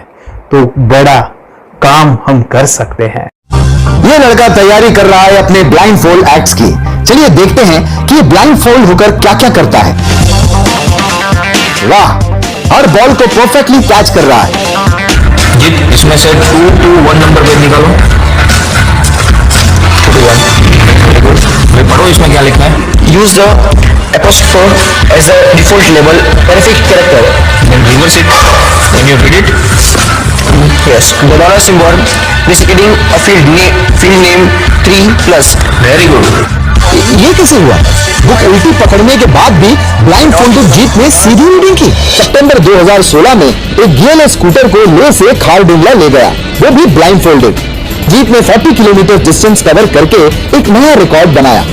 तो बड़ा काम हम कर सकते हैं। ये लड़का तैयारी कर रहा है अपने ब्लाइंड फोल्ड एक्ट्स की। चलिए देखते हैं कि ये ब्लाइंड फोल्ड होकर क्या क्या करता है। वाह, हर बॉल को परफेक्टली कैच कर रहा है। जी, इसमें से 2 to 1 नंबर पे निकालो। 2 to 1, वेरी गुड। भाई पढ़ो इसमें क्या लिखा है। Use the apostrophe as a default label perfect character, then reverse it when you read it. Yes, the dollar symbol preceding a field name 3+. Very good. ये कैसे हुआ? बुक उल्टी पकड़ने के बाद भी ब्लाइंड फोल्डेड जीप ने सीधी रीडिंग की। सितंबर 2016 में एक गियर स्कूटर को ले से खारडुंगला ले गया, वो भी ब्लाइंड फोल्डेड। जीप ने 40 किलोमीटर डिस्टेंस कवर करके एक नया रिकॉर्ड बनाया।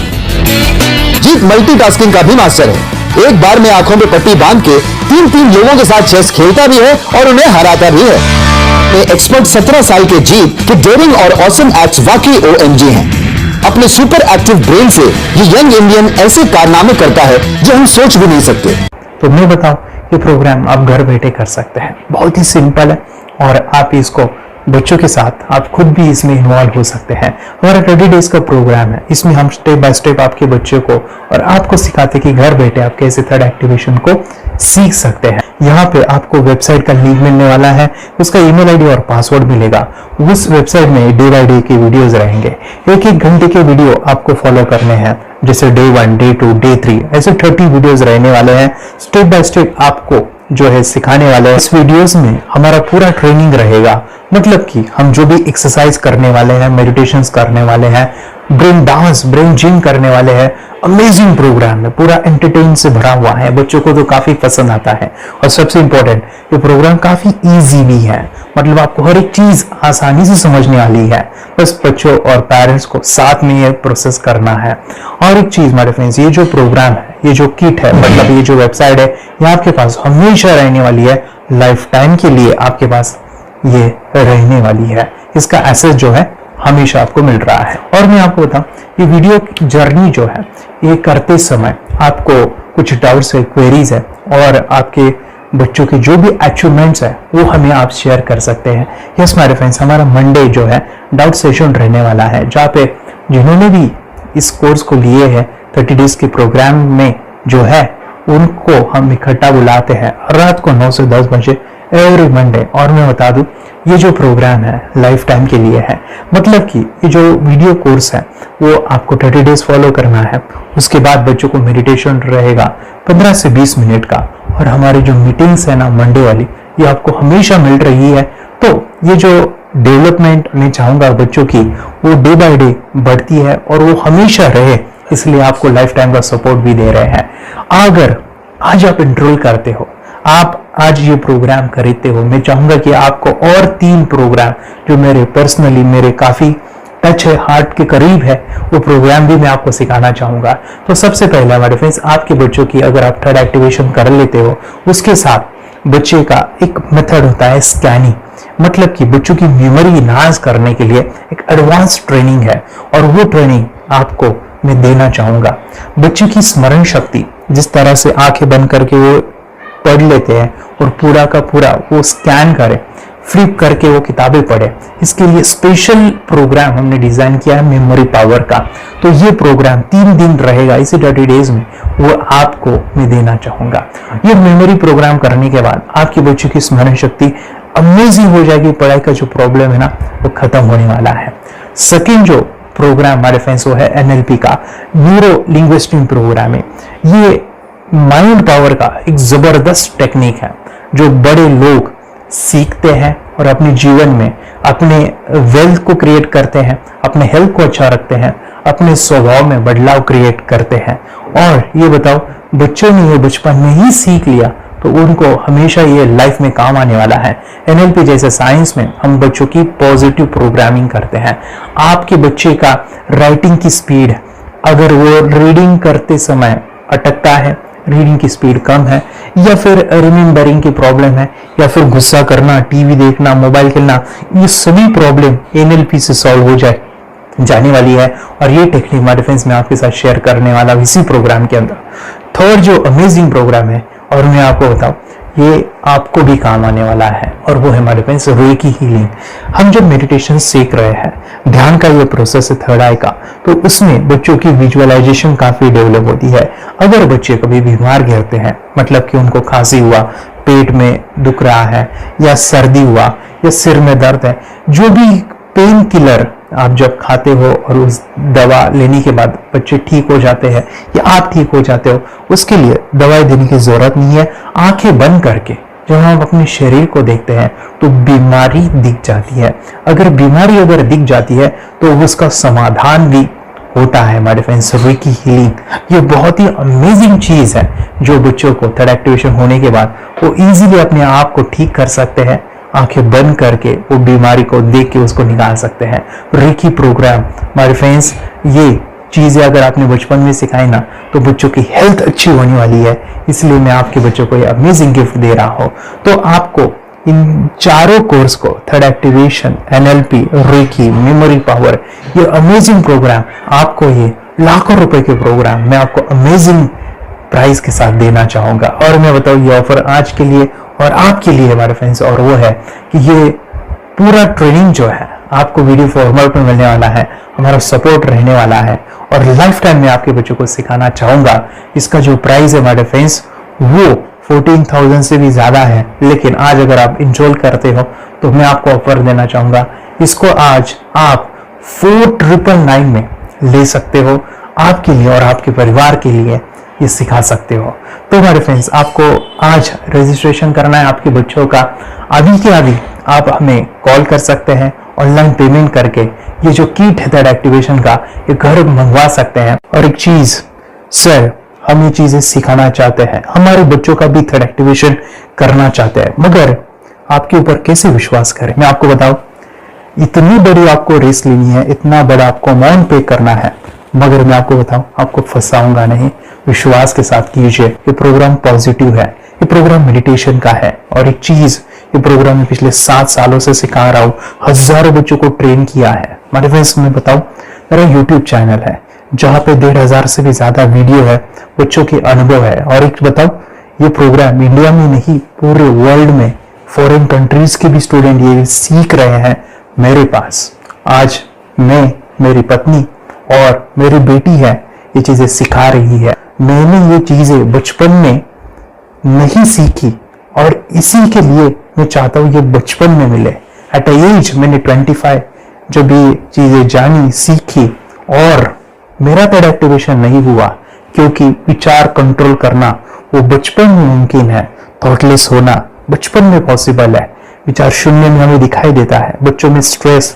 जीप मल्टीटास्किंग का भी मास्टर है। एक बार में आंखों में पट्टी बांध के 3 लोगों के साथ चेस खेलता भी है और उन्हें हराता भी है। एक्सपर्ट 17 साल के जीप के डेयरिंग और ऑसम एक्ट्स वाकई OMG हैं। अपने सुपर एक्टिव ब्रेन से ये यंग इंडियन ऐसे कारनामे करता है जो हम सोच भी नहीं सकते। तो मैं बताऊं, ये प्रोग्राम आप घर बैठे कर सकते हैं, बहुत ही सिंपल है। और आप इसको बच्चों के साथ, आप खुद भी इसमें इन्वॉल्व हो सकते हैं। हमारा 30 डेज का प्रोग्राम है, इसमें हम स्टेप बाय स्टेप आपके बच्चों को और आपको सिखाते कि घर बैठे आप कैसे थर्ड एक्टिवेशन को सीख सकते हैं। यहाँ पे आपको वेबसाइट का लिंक मिलने वाला है, उसका ईमेल आईडी और पासवर्ड मिलेगा। उस वेबसाइट में डे बाय डे के वीडियोस रहेंगे, 1-1 घंटे के वीडियो आपको फॉलो करने हैं, जैसे डे 1, डे 2, डे 3, ऐसे 30 वीडियोस रहने वाले हैं। स्टेप बाय स्टेप आपको जो है सिखाने वाले हैं। इस वीडियोस में हमारा पूरा ट्रेनिंग रहेगा, मतलब कि हम जो भी एक्सरसाइज करने वाले हैं, मेडिटेशंस करने वाले हैं, ब्रेन डांस, ब्रेन जिम करने वाले हैं। अमेजिंग प्रोग्राम है, पूरा एंटरटेन से भरा हुआ है, बच्चों को तो काफी पसंद आता है। और सबसे इंपॉर्टेंट, ये प्रोग्राम काफी इजी भी है, मतलब आपको हर एक चीज आसानी से समझने वाली है। बस बच्चों और पेरेंट्स को साथ में ये प्रोसेस करना है। और एक चीज मेरे फ्रेंड्स, ये जो प्रोग्राम है, ये जो किट है, मतलब ये जो वेबसाइट है, ये आपके पास हमेशा रहने वाली है, लाइफ टाइम के लिए आपके पास ये रहने वाली है। इसका एक्सेस जो है हमेशा आपको मिल रहा है। और मैं आपको बताऊं, ये वीडियो जर्नी जो है, ये करते समय आपको कुछ डाउट्स है, क्वेरीज है, और आपके बच्चों के जो भी अचीवमेंट्स है वो हमें आप शेयर कर सकते हैं। यस मेरे फ्रेंड्स, हमारा मंडे जो है डाउट सेशन रहने वाला है, जहाँ पे जिन्होंने भी इस कोर्स को लिए है 30 डेज के प्रोग्राम में जो है, उनको हम इकट्ठा बुलाते हैं रात को 9 से 10 बजे एवरी मंडे। और मैं बता दूं, ये जो प्रोग्राम है लाइफ टाइम के लिए है, मतलब कि ये जो वीडियो कोर्स है वो आपको 30 डेज फॉलो करना है। उसके बाद बच्चों को मेडिटेशन रहेगा 15 से 20 मिनट का, और हमारी जो मीटिंग्स है ना मंडे वाली, ये आपको हमेशा मिल रही है। तो ये जो डेवलपमेंट मैं चाहूंगा बच्चों की, वो डे बाय डे बढ़ती है और वो हमेशा रहे, इसलिए आपको लाइफ टाइम का सपोर्ट भी दे रहे हैं। अगर आज आप एनरोल करते हो, आप आज ये प्रोग्राम खरीदते हो, मैं चाहूंगा कि आपको और 3 प्रोग्राम जो मेरे पर्सनली मेरे काफी टच है, हार्ट के करीब है, वो प्रोग्राम भी मैं आपको सिखाना चाहूंगा। तो सबसे पहला हमारे फ्रेंड्स, आपके बच्चों की अगर आप थर्ड एक्टिवेशन कर लेते हो, उसके साथ बच्चे का एक मेथड होता है स्कैनिंग, मतलब कि बच्चों की मेमोरी इनहांस करने के लिए एक एडवांस ट्रेनिंग है, और वो ट्रेनिंग आपको मैं देना चाहूंगा। बच्चे की स्मरण शक्ति, जिस तरह से आंखें बंद करके वो पढ़ लेते हैं और पूरा का पूरा वो स्कैन करे, फ्लिप करके वो किताबें पढ़े, इसके लिए स्पेशल प्रोग्राम हमने डिजाइन किया है मेमोरी पावर का। तो ये प्रोग्राम 3 दिन रहेगा, इसी 30 डेज में वो आपको मैं देना चाहूंगा। ये मेमोरी प्रोग्राम करने के बाद आपके बच्चों की स्मरण शक्ति अमेजिंग हो जाएगी, पढ़ाई का जो प्रॉब्लम है ना वो खत्म होने वाला है। सेकेंड जो प्रोग्राम हमारे फ्रेंड्स वो है NLP का, न्यूरो लिंग्विस्टिक प्रोग्राम है। ये माइंड पावर का एक जबरदस्त टेक्निक है, जो बड़े लोग सीखते हैं और अपने जीवन में अपने वेल्थ को क्रिएट करते हैं, अपने हेल्थ को अच्छा रखते हैं, अपने स्वभाव में बदलाव क्रिएट करते हैं। और ये बताओ, बच्चों ने ये बचपन में ही सीख लिया तो उनको हमेशा ये लाइफ में काम आने वाला है। NLP जैसे साइंस में हम बच्चों की पॉजिटिव प्रोग्रामिंग करते हैं। आपके बच्चे का राइटिंग की स्पीड, अगर वो रीडिंग करते समय अटकता है, रीडिंग की स्पीड कम है, या फिर रिमेम्बरिंग की प्रॉब्लम है, या फिर गुस्सा करना, टीवी देखना, मोबाइल खेलना, ये सभी प्रॉब्लम NLP से सॉल्व हो जाने वाली है। और ये टेक्निक माय डिफेंस में आपके साथ शेयर करने वाला इसी प्रोग्राम के अंदर। थर्ड जो अमेजिंग प्रोग्राम है, और मैं आपको बताऊं, ये आपको भी काम आने वाला है, और वो है माय डिफेंस रेकी हीलिंग। हम जब मेडिटेशन सीख रहे हैं, ध्यान का ये प्रोसेस है थर्ड आई का, तो उसमें बच्चों की विजुअलाइजेशन काफी डेवलप होती है। अगर बच्चे कभी बीमार गिरते हैं, मतलब कि उनको खांसी हुआ, पेट में दुख रहा है, या सर्दी हुआ, या सिर में दर्द है, जो भी पेन किलर आप जब खाते हो और उस दवा लेने के बाद बच्चे ठीक हो जाते हैं या आप ठीक हो जाते हो, उसके लिए दवाई देने की जरूरत नहीं है। आंखें बंद करके जब हम अपने शरीर को देखते हैं तो बीमारी दिख जाती है। अगर बीमारी दिख जाती है तो उसका समाधान भी होता है। माय फ्रेंड्स, रेकी हीलिंग ये बहुत ही अमेजिंग चीज है जो बच्चों को थर्ड एक्टिवेशन होने के बाद वो इजीली अपने आप को ठीक कर सकते हैं। आंखें बंद करके वो बीमारी को देख के उसको निकाल सकते हैं। रेकी प्रोग्राम माय फ्रेंड्स, ये चीजें अगर आपने बचपन में सिखाई ना तो बच्चों की हेल्थ अच्छी होने वाली है। इसलिए मैं आपके बच्चों को ये अमेजिंग गिफ्ट दे रहा हूं। तो आपको इन चारों कोर्स को, third activation, NLP, reiki, memory power, ये अमेजिंग प्रोग्राम, आपको ये लाखों रुपए के प्रोग्राम मैं आपको अमेजिंग प्राइस के साथ देना चाहूंगा। और मैं बताऊं, ये ऑफर आज के लिए और आपके लिए हमारे फ्रेंड्स, और वो है कि ये पूरा ट्रेनिंग जो है आपको वीडियो फॉर्मेट में मिलने वाला है, हमारा सपोर्ट रहने वाला है, और लाइफ टाइम में आपके बच्चों को सिखाना चाहूंगा। इसका जो प्राइस है हमारे फ्रेंड्स वो 14,000 से भी ज्यादा है, लेकिन आज अगर आप इंस्टॉल करते हो तो मैं आपको ऑफर देना चाहूंगा। इसको आज आप 4,999 में ले सकते हो, आपके लिए और आपके परिवार के लिए ये सिखा सकते हो। तो हमारे फ्रेंड्स, आपको आज रजिस्ट्रेशन करना है आपके बच्चों का। अभी के अभी आप हमें कॉल कर सकते हैं, ऑनलाइन पेमेंट करके ये जो किट है थर्ड एक्टिवेशन का, ये घर मंगवा सकते हैं। और एक चीज सर, हम ये चीजें सिखाना चाहते हैं, हमारे बच्चों का भी थर्ड एक्टिवेशन करना चाहते हैं, मगर आपके ऊपर कैसे विश्वास करें? मैं आपको बताऊं, इतनी बड़ी आपको रिस्क लेनी है, इतना बड़ा आपको अमाउंट पे करना है, मगर मैं आपको बताऊं, आपको फंसाऊंगा नहीं। विश्वास के साथ कीजिए। ये प्रोग्राम पॉजिटिव है, ये प्रोग्राम मेडिटेशन का है। और एक चीज, ये प्रोग्राम में पिछले 7 सालों से सिखा रहा हूं, हजारों बच्चों को ट्रेन किया है। हमारे फ्रेंड्स, मैं बताऊं, मेरा यूट्यूब चैनल है जहां पे 1,500 से भी ज्यादा वीडियो है, बच्चों के अनुभव है। और एक बताऊं, ये प्रोग्राम इंडिया में नहीं, पूरे वर्ल्ड में फॉरेन कंट्रीज के भी स्टूडेंट ये सीख रहे हैं मेरे पास। आज मैं, मेरी पत्नी और मेरी बेटी है, ये चीजें सिखा रही है। मैंने ये चीजें बचपन में नहीं सीखी और इसी के लिए मैं चाहता हूं ये बचपन में मिले। एट एज मैंने 25 जब ये चीजें जानी, सीखी, और मेरा थर्ड एक्टिवेशन नहीं हुआ क्योंकि विचार कंट्रोल करना वो बचपन में मुमकिन है। थॉटलेस होना बचपन में पॉसिबल है। विचार शून्य में हमें दिखाई देता है। बच्चों में स्ट्रेस,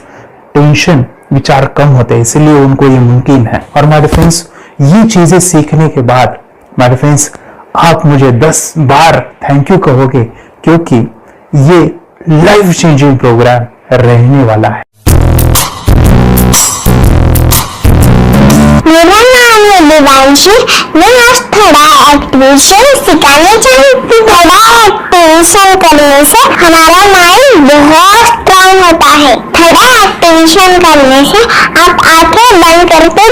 टेंशन, विचार कम होते हैं, इसलिए उनको ये मुमकिन है। और माय फ्रेंड्स, ये चीजें सीखने के बाद माय फ्रेंड्स, आप मुझे 10 बार थैंक यू कहोगे, क्योंकि ये लाइफ चेंजिंग प्रोग्राम रहने वाला है। मेरा नाम है दिवांशी। मैं आज थोड़ा एक्टिवेशन सिखाने चाहती हूँ। थोड़ा एक्टिवेशन करने से हमारा माइंड बहुत स्ट्रांग होता है। थोड़ा एक्टिवेशन करने से आप आंखें बंद करके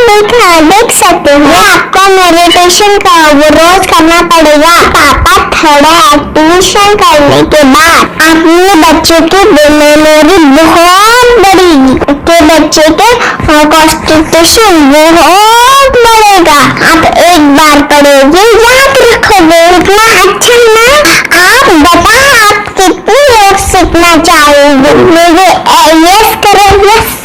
देख सकते हो। आपको मेडिटेशन का वो रोज करना पड़ेगा। पापा थोड़ा एक्टिवेशन करने के बाद अपने बच्चे की मेमोरी बहुत बढ़ेगी, के बच्चे के कॉन्सेंट्रेशन बहुत बढ़ेगा। आप एक बार पढ़ोगे, याद रखोगे, इतना अच्छा ना। आप बता, आप कितने लोग सीखना चाहोगे? मुझे यस करो, यस।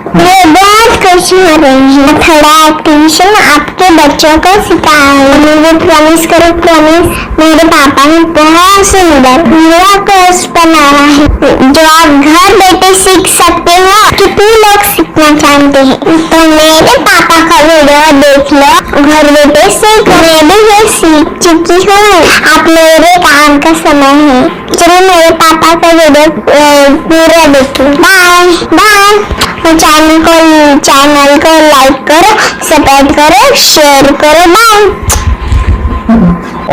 मुझे बहुत खुशी आ रही हूँ। थोड़ा एक्टिविशन आपके बच्चों को सिखाऊंगी। मुझे प्रॉमिस करो, प्रॉमिस। मेरे पापा ने बहुत सुंदर मेरा कोर्स बनाया है जो आप घर बैठे सीख सकते हो। कितने लोग सीखना चाहते हैं तो मेरे पापा का वीडियो देख लो, घर बैठे सीख। मैं भी ये सीख चुकी हूँ। आप मेरे काम का समय है। चलो मेरे पापा का वीडियो पूरा देखो। Bye bye. चैनल को लाइक करो, सब्सक्राइब करो, शेयर करो। बाय।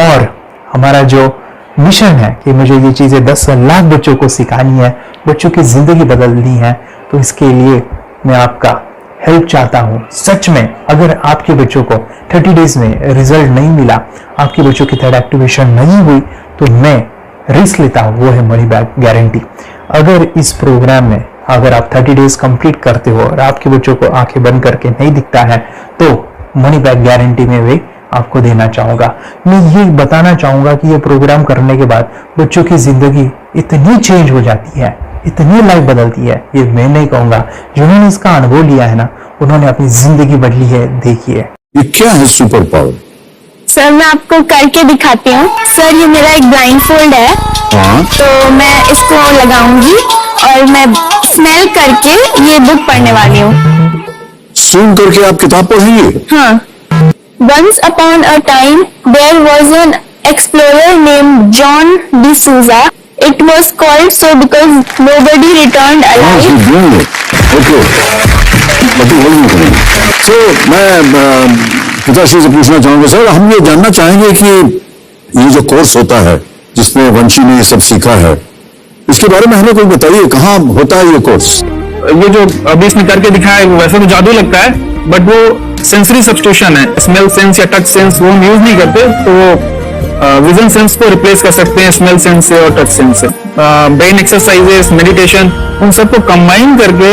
और हमारा जो मिशन है कि मुझे ये चीजें 10 लाख बच्चों को सिखानी है, बच्चों की जिंदगी बदलनी है, तो इसके लिए मैं आपका हेल्प चाहता हूं। सच में अगर आपके बच्चों को 30 डेज में रिजल्ट नहीं मिला, आपके बच्चों की थर्ड एक्टिवेशन नहीं हुई, तो मैं रिस्क लेता हूं, वो है मनी बैक गारंटी। अगर इस प्रोग्राम में अगर आप 30 डेज कंप्लीट करते हो और आपके बच्चों को आंखें बंद करके नहीं दिखता है, तो मनी बैक गारंटी में वे आपको देना चाहूंगा। मैं ये बताना चाहूंगा कि ये प्रोग्राम करने के बाद बच्चों की जिंदगी इतनी चेंज हो जाती है, इतनी लाइफ बदलती है, ये मैं नहीं कहूंगा। जिन्होंने इसका अनुभव लिया है ना, उन्होंने अपनी जिंदगी बदली है। देखिए ये क्या है सुपर पावर? सर मैं आपको करके दिखाती हूँ। सर ये मेरा एक ब्लाइंड फोल्ड है, तो मैं इसको लगाऊंगी और मैं स्मेल करके ये बुक पढ़ने वाली हूँ। सूंघ करके आप किताब पढ़ेंगे? हाँ। Once upon a time, there was an explorer named John D'Souza. It was called so because nobody returned alive. Okay, तो मैं पिताश्री से पूछना चाहूंगा सर, हम ये जानना चाहेंगे कि ये जो कोर्स होता है जिसमें वंशी ने ये सब सीखा है, इसके बारे में हमें कोई बताइए, कहाँ होता है ये कोर्स? ये जो अभी इसने करके दिखाया है वैसे तो जादू लगता है, बट वो सेंसरी सब्स्टिट्यूशन है। स्मेल सेंस या टच सेंस वो हम यूज नहीं करते, तो वो विजन सेंस को रिप्लेस कर सकते हैं स्मेल सेंस से और टच सेंस से। ब्रेन एक्सरसाइजेस, मेडिटेशन, उन सबको कंबाइन करके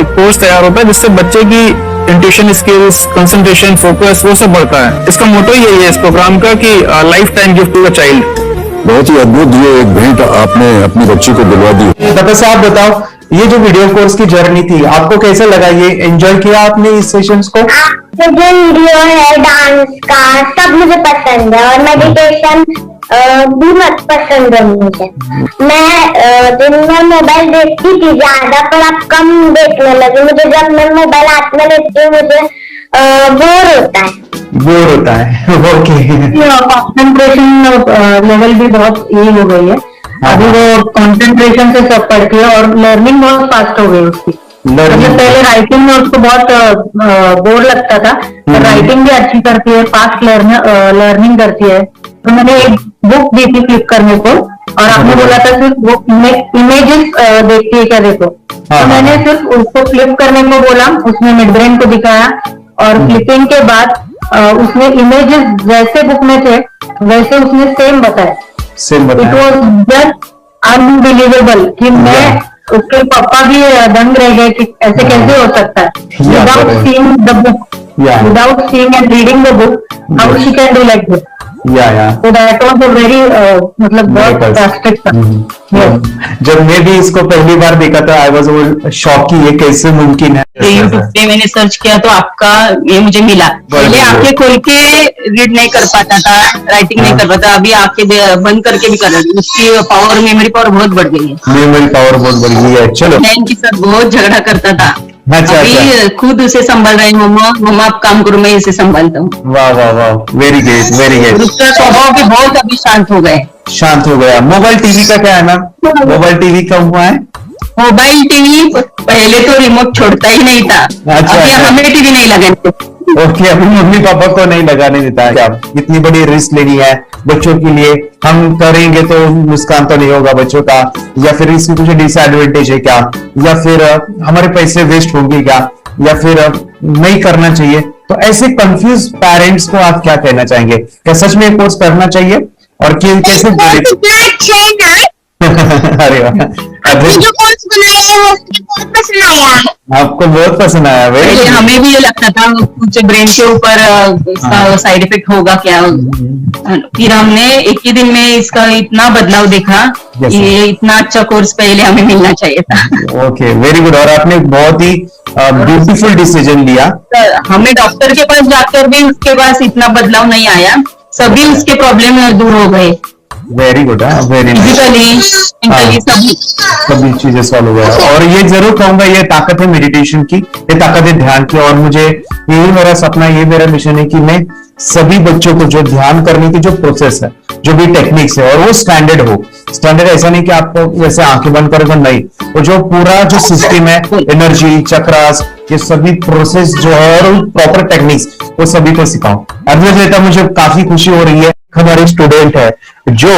एक कोर्स तैयार होता है जिससे बच्चे की इंट्यूशन स्किल्स, कंसंट्रेशन, फोकस वो सब बढ़ता है। इसका मोटो यही है इस प्रोग्राम का कि life time gift to a child. बहुत ही अद्भुत ये एक भेंट आपने अपनी बच्ची को दिलवा दी। तपस्या आप बताओ, ये जो वीडियो कोर्स की जर्नी थी आपको कैसा लगा? ये एंजॉय किया आपने इस सेशंस को? जो वीडियो है डांस का सब मुझे पसंद है और मेडिटेशन भी मत पसंद है मुझे। मैं दिन में मोबाइल देखती थी ज्यादा, पर अब कम देखने लगी। मुझे जब मैं मोबाइल हाथ में लेती हूँ मुझे बोर होता है। ओके। कंसंट्रेशन लेवल भी बहुत ये हो गई है। अभी वो कंसंट्रेशन से सब पढ़ती है और लर्निंग बहुत फास्ट हो गई उसकी। मतलब पहले राइटिंग में उसको बहुत बोर लगता था, पर राइटिंग भी अच्छी करती है, फास्ट लर्निंग करती है। तो मैंने एक बुक दी थी फ्लिप करने को, और आपने बोला था सिर्फ वो इमेजेस देखती है क्या, देखो। तो मैंने सिर्फ उसको फ्लिप करने को बोला, उसमें मिड ब्रेन को दिखाया, और फ्लिपिंग के बाद उसने इमेजेस जैसे बुक में थे वैसे उसने सेम बताया। इट वॉज जस्ट अनबिलीवेबल कि मैं, उसके पापा भी दंग रह गए कि ऐसे कैसे हो सकता है। Without seeing the book, without seeing and reading the book, how she can do like this. So that was a very मतलब बहुत ड्रास्टिक था। जब मैं भी इसको पहली बार देखा था, आई वाज शॉक कि ये कैसे मुमकिन है। यूट्यूब पे मैंने सर्च किया तो आपका ये मुझे मिला। पहले आंखें खोल के रीड नहीं कर पाता था, राइटिंग नहीं कर पाता, अभी आंखें बंद करके भी कर रही हूँ। उसकी पावर, मेमोरी पावर बहुत बढ़ गई है। मेमोरी पावर बहुत बढ़ गई है। चलो, बहन के साथ बहुत झगड़ा करता था, अभी खुद उसे संभाल रही हूँ। मम्मा आप काम करो, मैं इसे संभालता हूँ। वाह वाह वाह, वेरी गुड वेरी गुड। उसका स्वभाव भी बहुत अभी शांत हो गया। मोबाइल टीवी का क्या है मैम? मोबाइल टीवी कब हुआ है? मोबाइल टीवी पहले तो रिमोट छोड़ता ही नहीं था। अभी हमें टीवी नहीं लगाने। ओके, अपने मम्मी पापा को नहीं लगाने देता है। क्या इतनी बड़ी रिस्क लेनी है बच्चों के लिए? हम करेंगे तो नुकसान तो नहीं होगा बच्चों का, या फिर इसकी कुछ डिसएडवांटेज है क्या, या फिर हमारे पैसे वेस्ट होंगे क्या, या फिर नहीं करना चाहिए? तो ऐसे कंफ्यूज पेरेंट्स को आप क्या कहना चाहेंगे? क्या सच में कोर्स करना चाहिए और कैसे? अरे वाह, जो कोर्स बनाया है वो मुझे बहुत पसंद आया। आपको बहुत पसंद आया। पहले हमें भी ये लगता था कुछ ब्रेन के ऊपर इसका साइड इफेक्ट होगा क्या, फिर हमने एक ही दिन में इसका इतना बदलाव देखा कि ये इतना अच्छा कोर्स पहले हमें मिलना चाहिए था। Okay, very good. और आपने बहुत ही ब्यूटीफुल डिसीजन लिया। हमें डॉक्टर के पास जाकर भी उसके पास इतना बदलाव नहीं आया, सभी उसके प्रॉब्लम दूर हो गए। वेरी गुड, वेरी फिजिकली सभी चीजें सॉल्व हो गया। और ये जरूर कहूंगा, ये ताकत है मेडिटेशन की, ये ताकत है ध्यान की। और मुझे यही मेरा सपना, ये मेरा मिशन है कि मैं सभी बच्चों को जो ध्यान करने की जो प्रोसेस है, जो भी टेक्निक्स है, और वो स्टैंडर्ड हो। स्टैंडर्ड ऐसा नहीं कि आपको जैसे आंखें बंद करोगे, नहीं, वो जो पूरा जो सिस्टम है, एनर्जी चक्रास, ये सभी प्रोसेस जो है और प्रॉपर टेक्निक्स, वो सभी को सिखाओ। अद्वैत, मुझे काफी खुशी हो रही है। हमारे स्टूडेंट है जो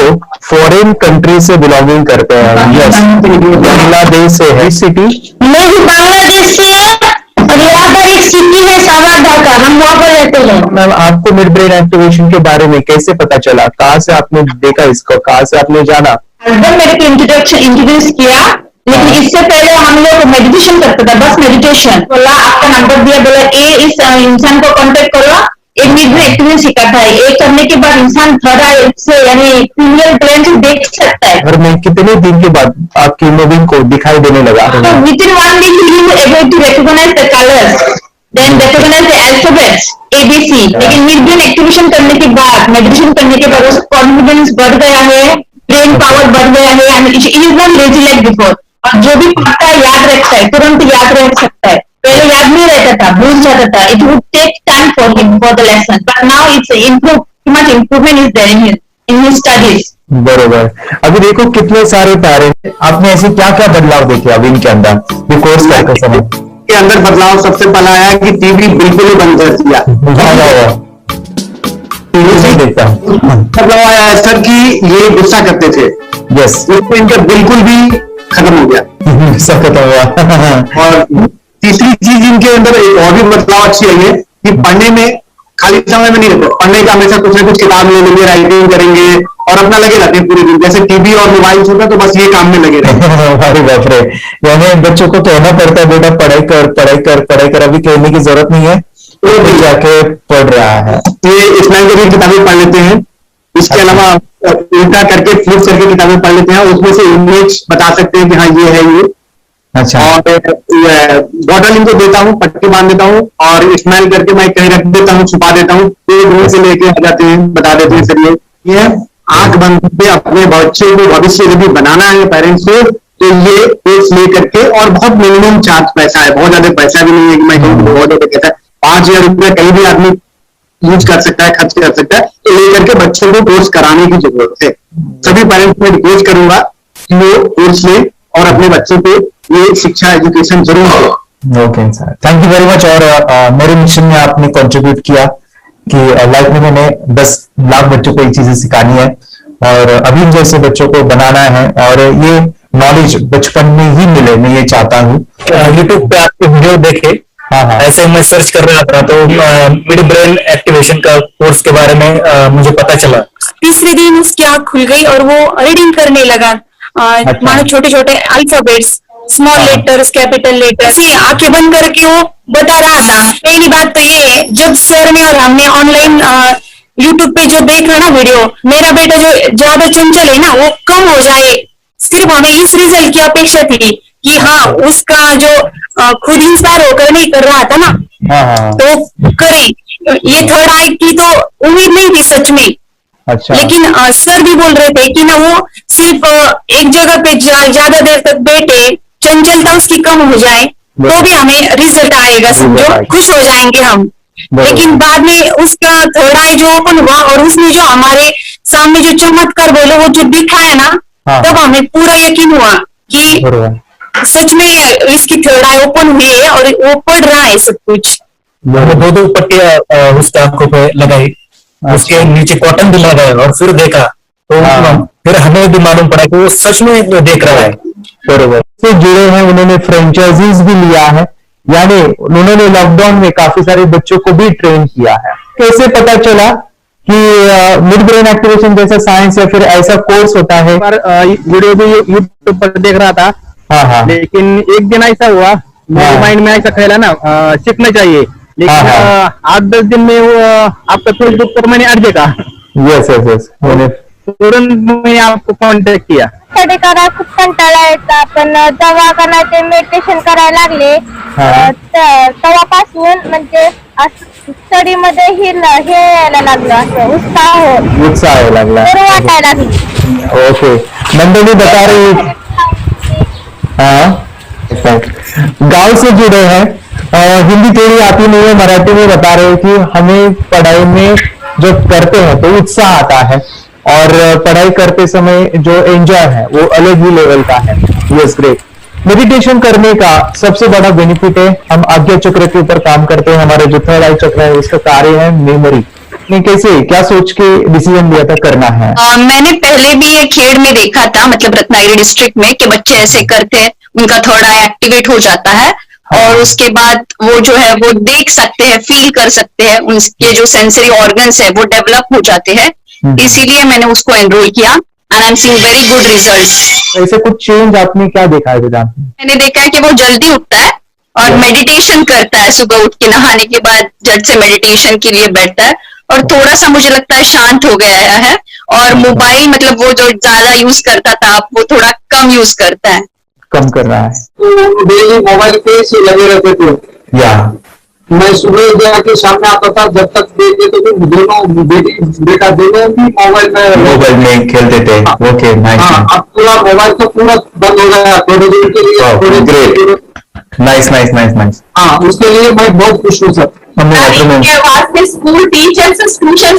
फॉरेन कंट्री से बिलोंगिंग करते हैं। यस, बांग्लादेश से है। सिटी मैं भी बांग्लादेश से और यहाँ पर एक सिटी है सावादा का, हम वहाँ पर रहते हैं। मैम, आपको मिड ब्रेन एक्टिवेशन के बारे में कैसे पता चला? कहाँ से आपने देखा इसको, कहाँ से आपने जाना? हस्बैंड मेरे को इंट्रोड्यूस किया, लेकिन इससे पहले हम लोग मेडिटेशन करते थे, बस मेडिटेशन। बोला आपका नंबर दिया, बोला इस इंसान को कांटेक्ट करो, एक मिड ब्रेन एक्टिवेशन सिखाता है। ये करने के बाद इंसान थर्ड आई से यानी फीमेल ब्रेन से देख सकता है। और मैं कितने दिन के बाद आपकी मूविंग को दिखाई देने लगा? Within 1 week you able to recognise the colours, then recognise the alphabets ABC। लेकिन मिड ब्रेन एक्टिवेशन करने के बाद, मेडिटेशन करने के बाद उसका कॉन्फिडेंस बढ़ गया है, ब्रेन पावर बढ़ गया है, and it is not lazy like before. और जो भी पढ़ता है याद रखता है, तुरंत याद रख सकता है। पहले याद नहीं रहता था, भूल जाता था। It would take time for him for the lesson, but now it's much improvement is there in his studies. बरोबर। अभी देखो कितने सारे पेरेंट्स, आपने ऐसे क्या क्या बदलाव देखे अब इनके अंदर ये कोर्स करते समय? के अंदर बदलाव सबसे पहला आया कि टीवी बिल्कुल ही बंद कर दिया। टीवी नहीं देखता। बदलाव आया है सर कि ये गुस्सा करते थे, यस, इसको इनका बिल्कुल भी खत्म हो गया, सब खत्म हुआ। और तीसरी चीज इनके अंदर एक और भी बदलाव अच्छी आई है कि पढ़ने में खाली समय में नहीं रहते, पढ़ने का हमेशा कुछ ना कुछ किताब ले लेंगे, राइटिंग करेंगे और अपना लगे रहते हैं पूरे दिन। जैसे टीवी और मोबाइल होता है तो बस ये काम में लगे रहते हैं। अरे बाप रे, यानी बच्चों को कहना पड़ता है बेटा पढ़ाई कर, पढ़ाई कर, पढ़ाई कर। अभी कहने की जरूरत नहीं है, वो भी जाके पढ़ रहा है। ये इस्लाम की किताबें पढ़ लेते हैं, इसके अलावा उल्टा करके फ्लिप करके किताबें पढ़ लेते हैं, उसमें से इमेज बता सकते हैं कि हाँ ये है ये। अच्छा। और बॉटल इनको देता हूँ, पट्टी बांध देता हूँ और स्मेल करके मैं कहीं रख देता हूँ, छुपा देता हूँ, तो रूम से लेके आ जाते हैं, बता देते हैं सर ये आंख बंद करके अपने बच्चे को भविष्य यदि बनाना है पेरेंट्स को, तो ये कोर्स ले करके। और बहुत मिनिमम चार्ज पैसा है, बहुत ज्यादा पैसा भी नहीं है कि मैं कहूँ बहुत ज्यादा पैसा है। 5,000 रुपया कहीं भी आदमी यूज कर सकता है, खर्च कर सकता है। तो लेकर के बच्चों को कोर्स कराने की जरूरत है। सभी पेरेंट्स को रिक्वेस्ट करूंगा कि वो कोर्स ले और अपने बच्चों को ये शिक्षा एजुकेशन जरूर दे। Okay sir, thank you very much. और मेरे मिशन में आपने कंट्रीब्यूट किया कि लाइफ में मैंने 10 लाख बच्चों को ये चीजें सिखानी है और अभी जैसे बच्चों को बनाना है, और ये नॉलेज बचपन में ही मिले, मैं ये चाहता हूँ। यूट्यूब पे आपके वीडियो देखे, ऐसे मैं सर्च कर रहा था तो मिड ब्रेन एक्टिवेशन का कोर्स के बारे में मुझे पता चला। तीसरे दिन उसकी आंख खुल गई और वो रीडिंग करने लगा। मानो छोटे छोटे alphabets, small letters, capital letters, आंखें बंद करके वो बता रहा था। पहली बात तो ये है, जब सर ने और हमने ऑनलाइन यूट्यूब पे जो देख रहा ना वीडियो, मेरा बेटा जो ज्यादा चंचल है ना वो कम हो जाए, सिर्फ हमें इस रिजल्ट की अपेक्षा थी कि हाँ उसका जो खुद इंस्पायर होकर नहीं कर रहा था ना, तो करे। ये थर्ड आई की तो उम्मीद नहीं थी सच में। अच्छा। लेकिन सर भी बोल रहे थे कि ना वो सिर्फ एक जगह पे ज्यादा देर तक बैठे, चंचलता उसकी कम हो जाए तो भी हमें रिजल्ट आएगा, समझो खुश हो जाएंगे हम। लेकिन बाद में उसका थर्ड आई जो ओपन हुआ और उसने जो हमारे सामने जो चमत्कार बोले वो जो दिखाया ना, तब हमें पूरा यकीन हुआ कि सच में इसकी थर्ड आई ओपन हुई है और वो पढ़ रहा है सब कुछ। दो पट्टियां उसके आंखों पे लगाई, उसके नीचे कॉटन भी लगाया और फिर देखा तो फिर हमें भी मालूम पड़ा कि वो सच में देख रहा है। बरोबर से जुड़े हैं, उन्होंने फ्रेंचाइजीज भी लिया है, यानी उन्होंने लॉकडाउन में काफी सारे बच्चों को भी ट्रेन किया है। कैसे पता चला कि मिड ब्रेन एक्टिवेशन जैसा साइंस या फिर ऐसा कोर्स होता है? पर वीडियो भी यूट्यूब पर देख रहा था। हाँ हाँ। लेकिन एक दिन ऐसा हुआ, मेरे माइंड में ऐसा ख्याल है ना, सीखना चाहिए, लेकिन 8-10 दिन में वो आपका फेसबुक पर मैंने अर्ज देखा। यस यस यस, तुरंत मैंने आपको कॉन्टॅक्ट किया. स्टडी करा खूप कंटाळा येता, पण जेव्हा का ते मेडिटेशन करायला लागले तेव्हापासून म्हणजे स्टडी मध्ये हे यायला लागलं, असं उत्साह यायला लागला, बरं वाटायला लागलं. ओके. मंडली बता रही, हाँ गांव से जुड़े हैं, हिंदी थोड़ी आती नहीं है, मराठी में बता रहे हैं कि हमें पढ़ाई में जो करते हैं तो उत्साह आता है और पढ़ाई करते समय जो एंजॉय है वो अलग ही लेवल का है. Yes great. मेडिटेशन करने का सबसे बड़ा बेनिफिट है, हम आज्ञा चक्र के ऊपर काम करते हैं, हमारे जो थर्ड आई चक्र है उसका कार्य है मेमोरी. ने कैसे क्या सोच के डिसीजन लिया था करना है? मैंने पहले भी ये खेड़ में देखा था, मतलब रत्नागिरी डिस्ट्रिक्ट में, कि बच्चे ऐसे करते हैं, उनका थर्ड आई एक्टिवेट हो जाता है और उसके बाद वो जो है वो देख सकते हैं, फील कर सकते हैं, उनके जो सेंसरी ऑर्गन्स है वो डेवलप हो जाते हैं. इसीलिए मैंने उसको एनरोल किया and I am seeing very good results. ऐसे कुछ चेंज आपने क्या देखा है वेदांत में? मैंने देखा है कि वो जल्दी उठता है और मेडिटेशन करता है, सुबह उठ के नहाने के बाद झट से मेडिटेशन के लिए बैठता है और थोड़ा सा मुझे लगता है शांत हो गया है. और मोबाइल मतलब वो जो ज्यादा यूज करता था वो थोड़ा कम यूज करता है, कम कर रहा है. डेली मोबाइल पे से लगे रहते थे. या मैं सुबह जाके सामने आता था, जब तक देखते थे तो दोनों बेटा दोनों भी मोबाइल में खेलते थे. Okay nice. अब पूरा मोबाइल तो पूरा बंद हो गया थोड़े दिन के लिए. Great, nice nice nice nice. हाँ, उसके लिए मैं बहुत खुश हूँ sir. School teachers tuition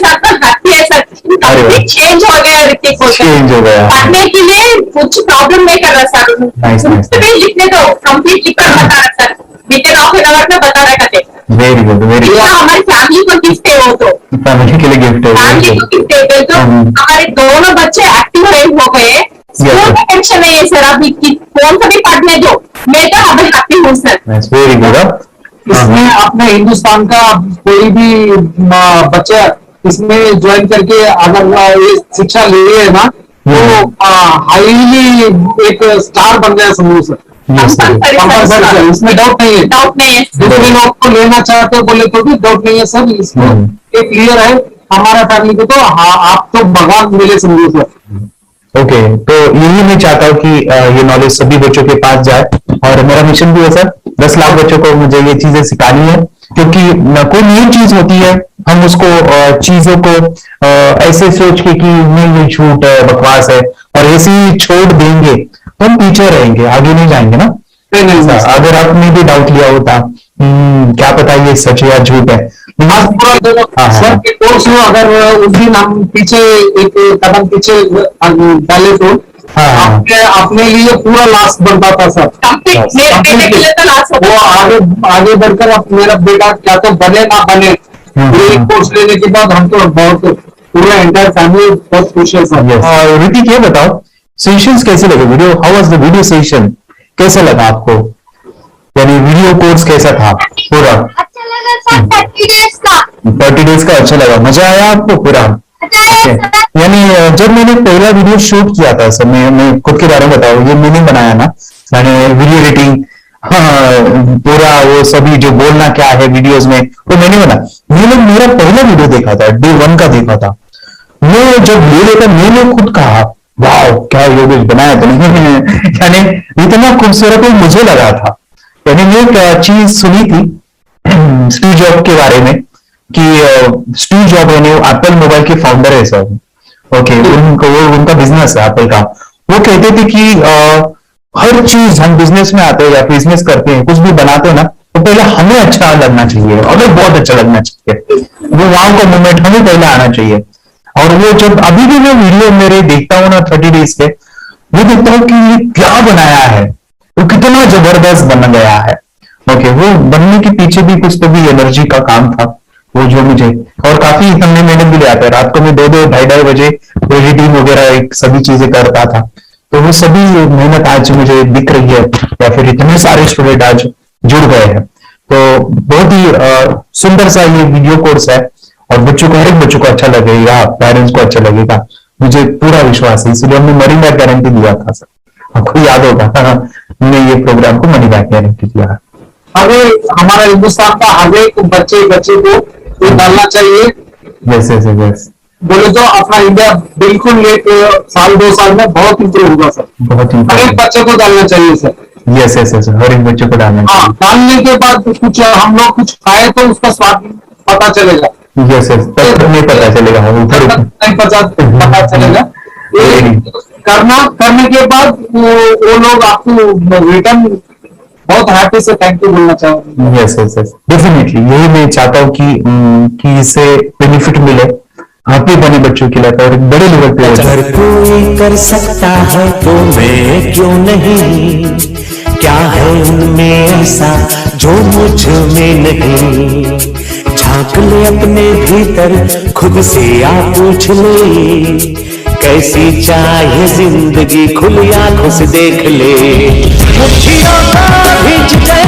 change हो गया, ऋतिक चेंज हो गया, पढ़ने के लिए कुछ प्रॉब्लम नहीं कर रहा सर. लिखने दो, कंप्लीट लिखकर बता रहा sir, within half an hour में बता रहा थे. Very good very good. हमारी फैमिली को गिफ्ट है, वो तो फैमिली के लिए गिफ्ट है, फैमिली को गिफ्ट है. तो हमारे दोनों बच्चे एक्टिव हो गए. स्कूल में टेंशन नहीं है सर, अभी कौन सा भी पढ़ने दो, मैं तो अभी हैप्पी हूँ सर. Very good. इसमें अपने हिंदुस्तान का कोई भी बच्चा इसमें ज्वाइन करके अगर ये शिक्षा ले रहे है ना तो हाईली एक स्टार बन गया समूह सर. इसमें डाउट नहीं है. दूसरे लोग को लेना चाहते बोले तो भी डाउट नहीं है सर. इसमें एक क्लियर है हमारा फैमिली को, तो आप तो भगवान मिले समझो सर. ओके, तो यही मैं चाहता हूँ कि ये नॉलेज सभी बच्चों के पास जाए और मेरा मिशन भी है सर, 10 लाख बच्चों को मुझे ये चीजें सिखानी है, क्योंकि कोई नई चीज होती है हम उसको चीजों को ऐसे सोच के कि नहीं ये झूठ है, बकवास है और ऐसे ही छोड़ देंगे तो हम पीछे रहेंगे, आगे नहीं जाएंगे ना. अगर आपने भी डाउट लिया होता क्या पता ये सच है या झूठ है. सर के कोर्स में अगर उस दिन हम पीछे एक कदम पीछे डाले तो अपने लिए पूरा लास्ट बनता था सर. वो आगे बढ़कर अब मेरा बेटा क्या तो बने ना बने, कोर्स लेने के बाद हम तो बहुत पूरा एंटायर फैमिली बहुत खुश है सर. ऋतिक ये बताओ सेशंस कैसे लगे, video how was the video session, कैसा लगा आपको, यानी वीडियो कोर्स कैसा था पूरा? अच्छा लगा सर. 30 डेज का अच्छा लगा, मजा आया आपको पूरा? यानी जब मैंने पहला वीडियो शूट किया था सर, मैं खुद के बारे में बताऊं, ये मैंने बनाया ना, मैंने वीडियो एडिटिंग पूरा वो सभी जो बोलना क्या है वीडियोस में वो मैंने बना. ये लोग मेरा पहला वीडियो देखा था, डे 1 का देखा था. मैं जब ले लेकर मैंने खुद कहा वाह क्या योगेश बनाया तो नहीं यानी इतना खूबसूरत मुझे लगा था. यानी मैं एक चीज सुनी थी स्टीव जॉब के बारे में कि स्टीव जॉब यानी एप्पल मोबाइल के फाउंडर है सर. ओके, उनका बिजनेस है एप्पल का. वो कहते थे कि हर चीज हम बिजनेस में आते हैं या बिजनेस करते हैं, कुछ भी बनाते हैं ना, तो पहले हमें अच्छा लगना चाहिए, हमें बहुत अच्छा लगना चाहिए, वो वहां का मोमेंट हमें पहले आना चाहिए. और वो जब अभी भी मैं वीडियो मेरे देखता हूँ ना 30 डेज के, वो देखता हूँ कि ये क्या बनाया है, वो कितना जबरदस्त बन गया है. ओके, वो बनने के पीछे भी कुछ तो भी एनर्जी का काम था वो जो मुझे, और काफी हमने मेहनत भी लिया था. रात को मैं 2-2 ढाई बजे एडिटिंग वगैरह सभी चीजें करता था. तो वो सभी मेहनत आज मुझे दिख रही है, या फिर इतने सारे स्टूडेंट आज जुड़ गए हैं. तो बहुत ही सुंदर सा ये वीडियो कोर्स है और बच्चों को, हर एक बच्चों को अच्छा लगेगा, पेरेंट्स को अच्छा लगेगा, मुझे पूरा विश्वास है। इसलिए हमने मनी बैक गारंटी दिया था सर, आपको याद होगा हमने ये प्रोग्राम को मनी बैक गारंटी दिया। आगे हमारा हिंदुस्तान का हर एक बच्चे को ये डालना चाहिए। यस यस यस, बोले तो अपना इंडिया बिल्कुल एक साल 2 साल में बहुत इंप्रूव होगा सर। बहुत हर एक बच्चे को डालना चाहिए सर। यस यस यस, हर एक बच्चे को डालना चाहिए। डालने के बाद कुछ हम लोग कुछ खाए तो उसका स्वाद पता चलेगा। यस यस, तब नहीं पता चलेगा, नहीं पता चलेगा। करने के बाद वो लोग आपको रिटर्न बहुत हैप्पी से थैंक यू बोलना चाहूंगा। यस यस यस, डेफिनेटली यही मैं चाहता हूँ कि इससे बेनिफिट मिले आप ही बने बच्चों के लिए और बड़े लेवल पे। अगर कोई कर सकता है तो मैं क्यों नहीं, क्या है उनमें ऐसा जो मुझ में नहीं। झांक ले अपने भीतर खुद से आप पूछ ले, कैसी चाहे जिंदगी खुली आंखों से देख ले। मुट्ठियों को भींच गए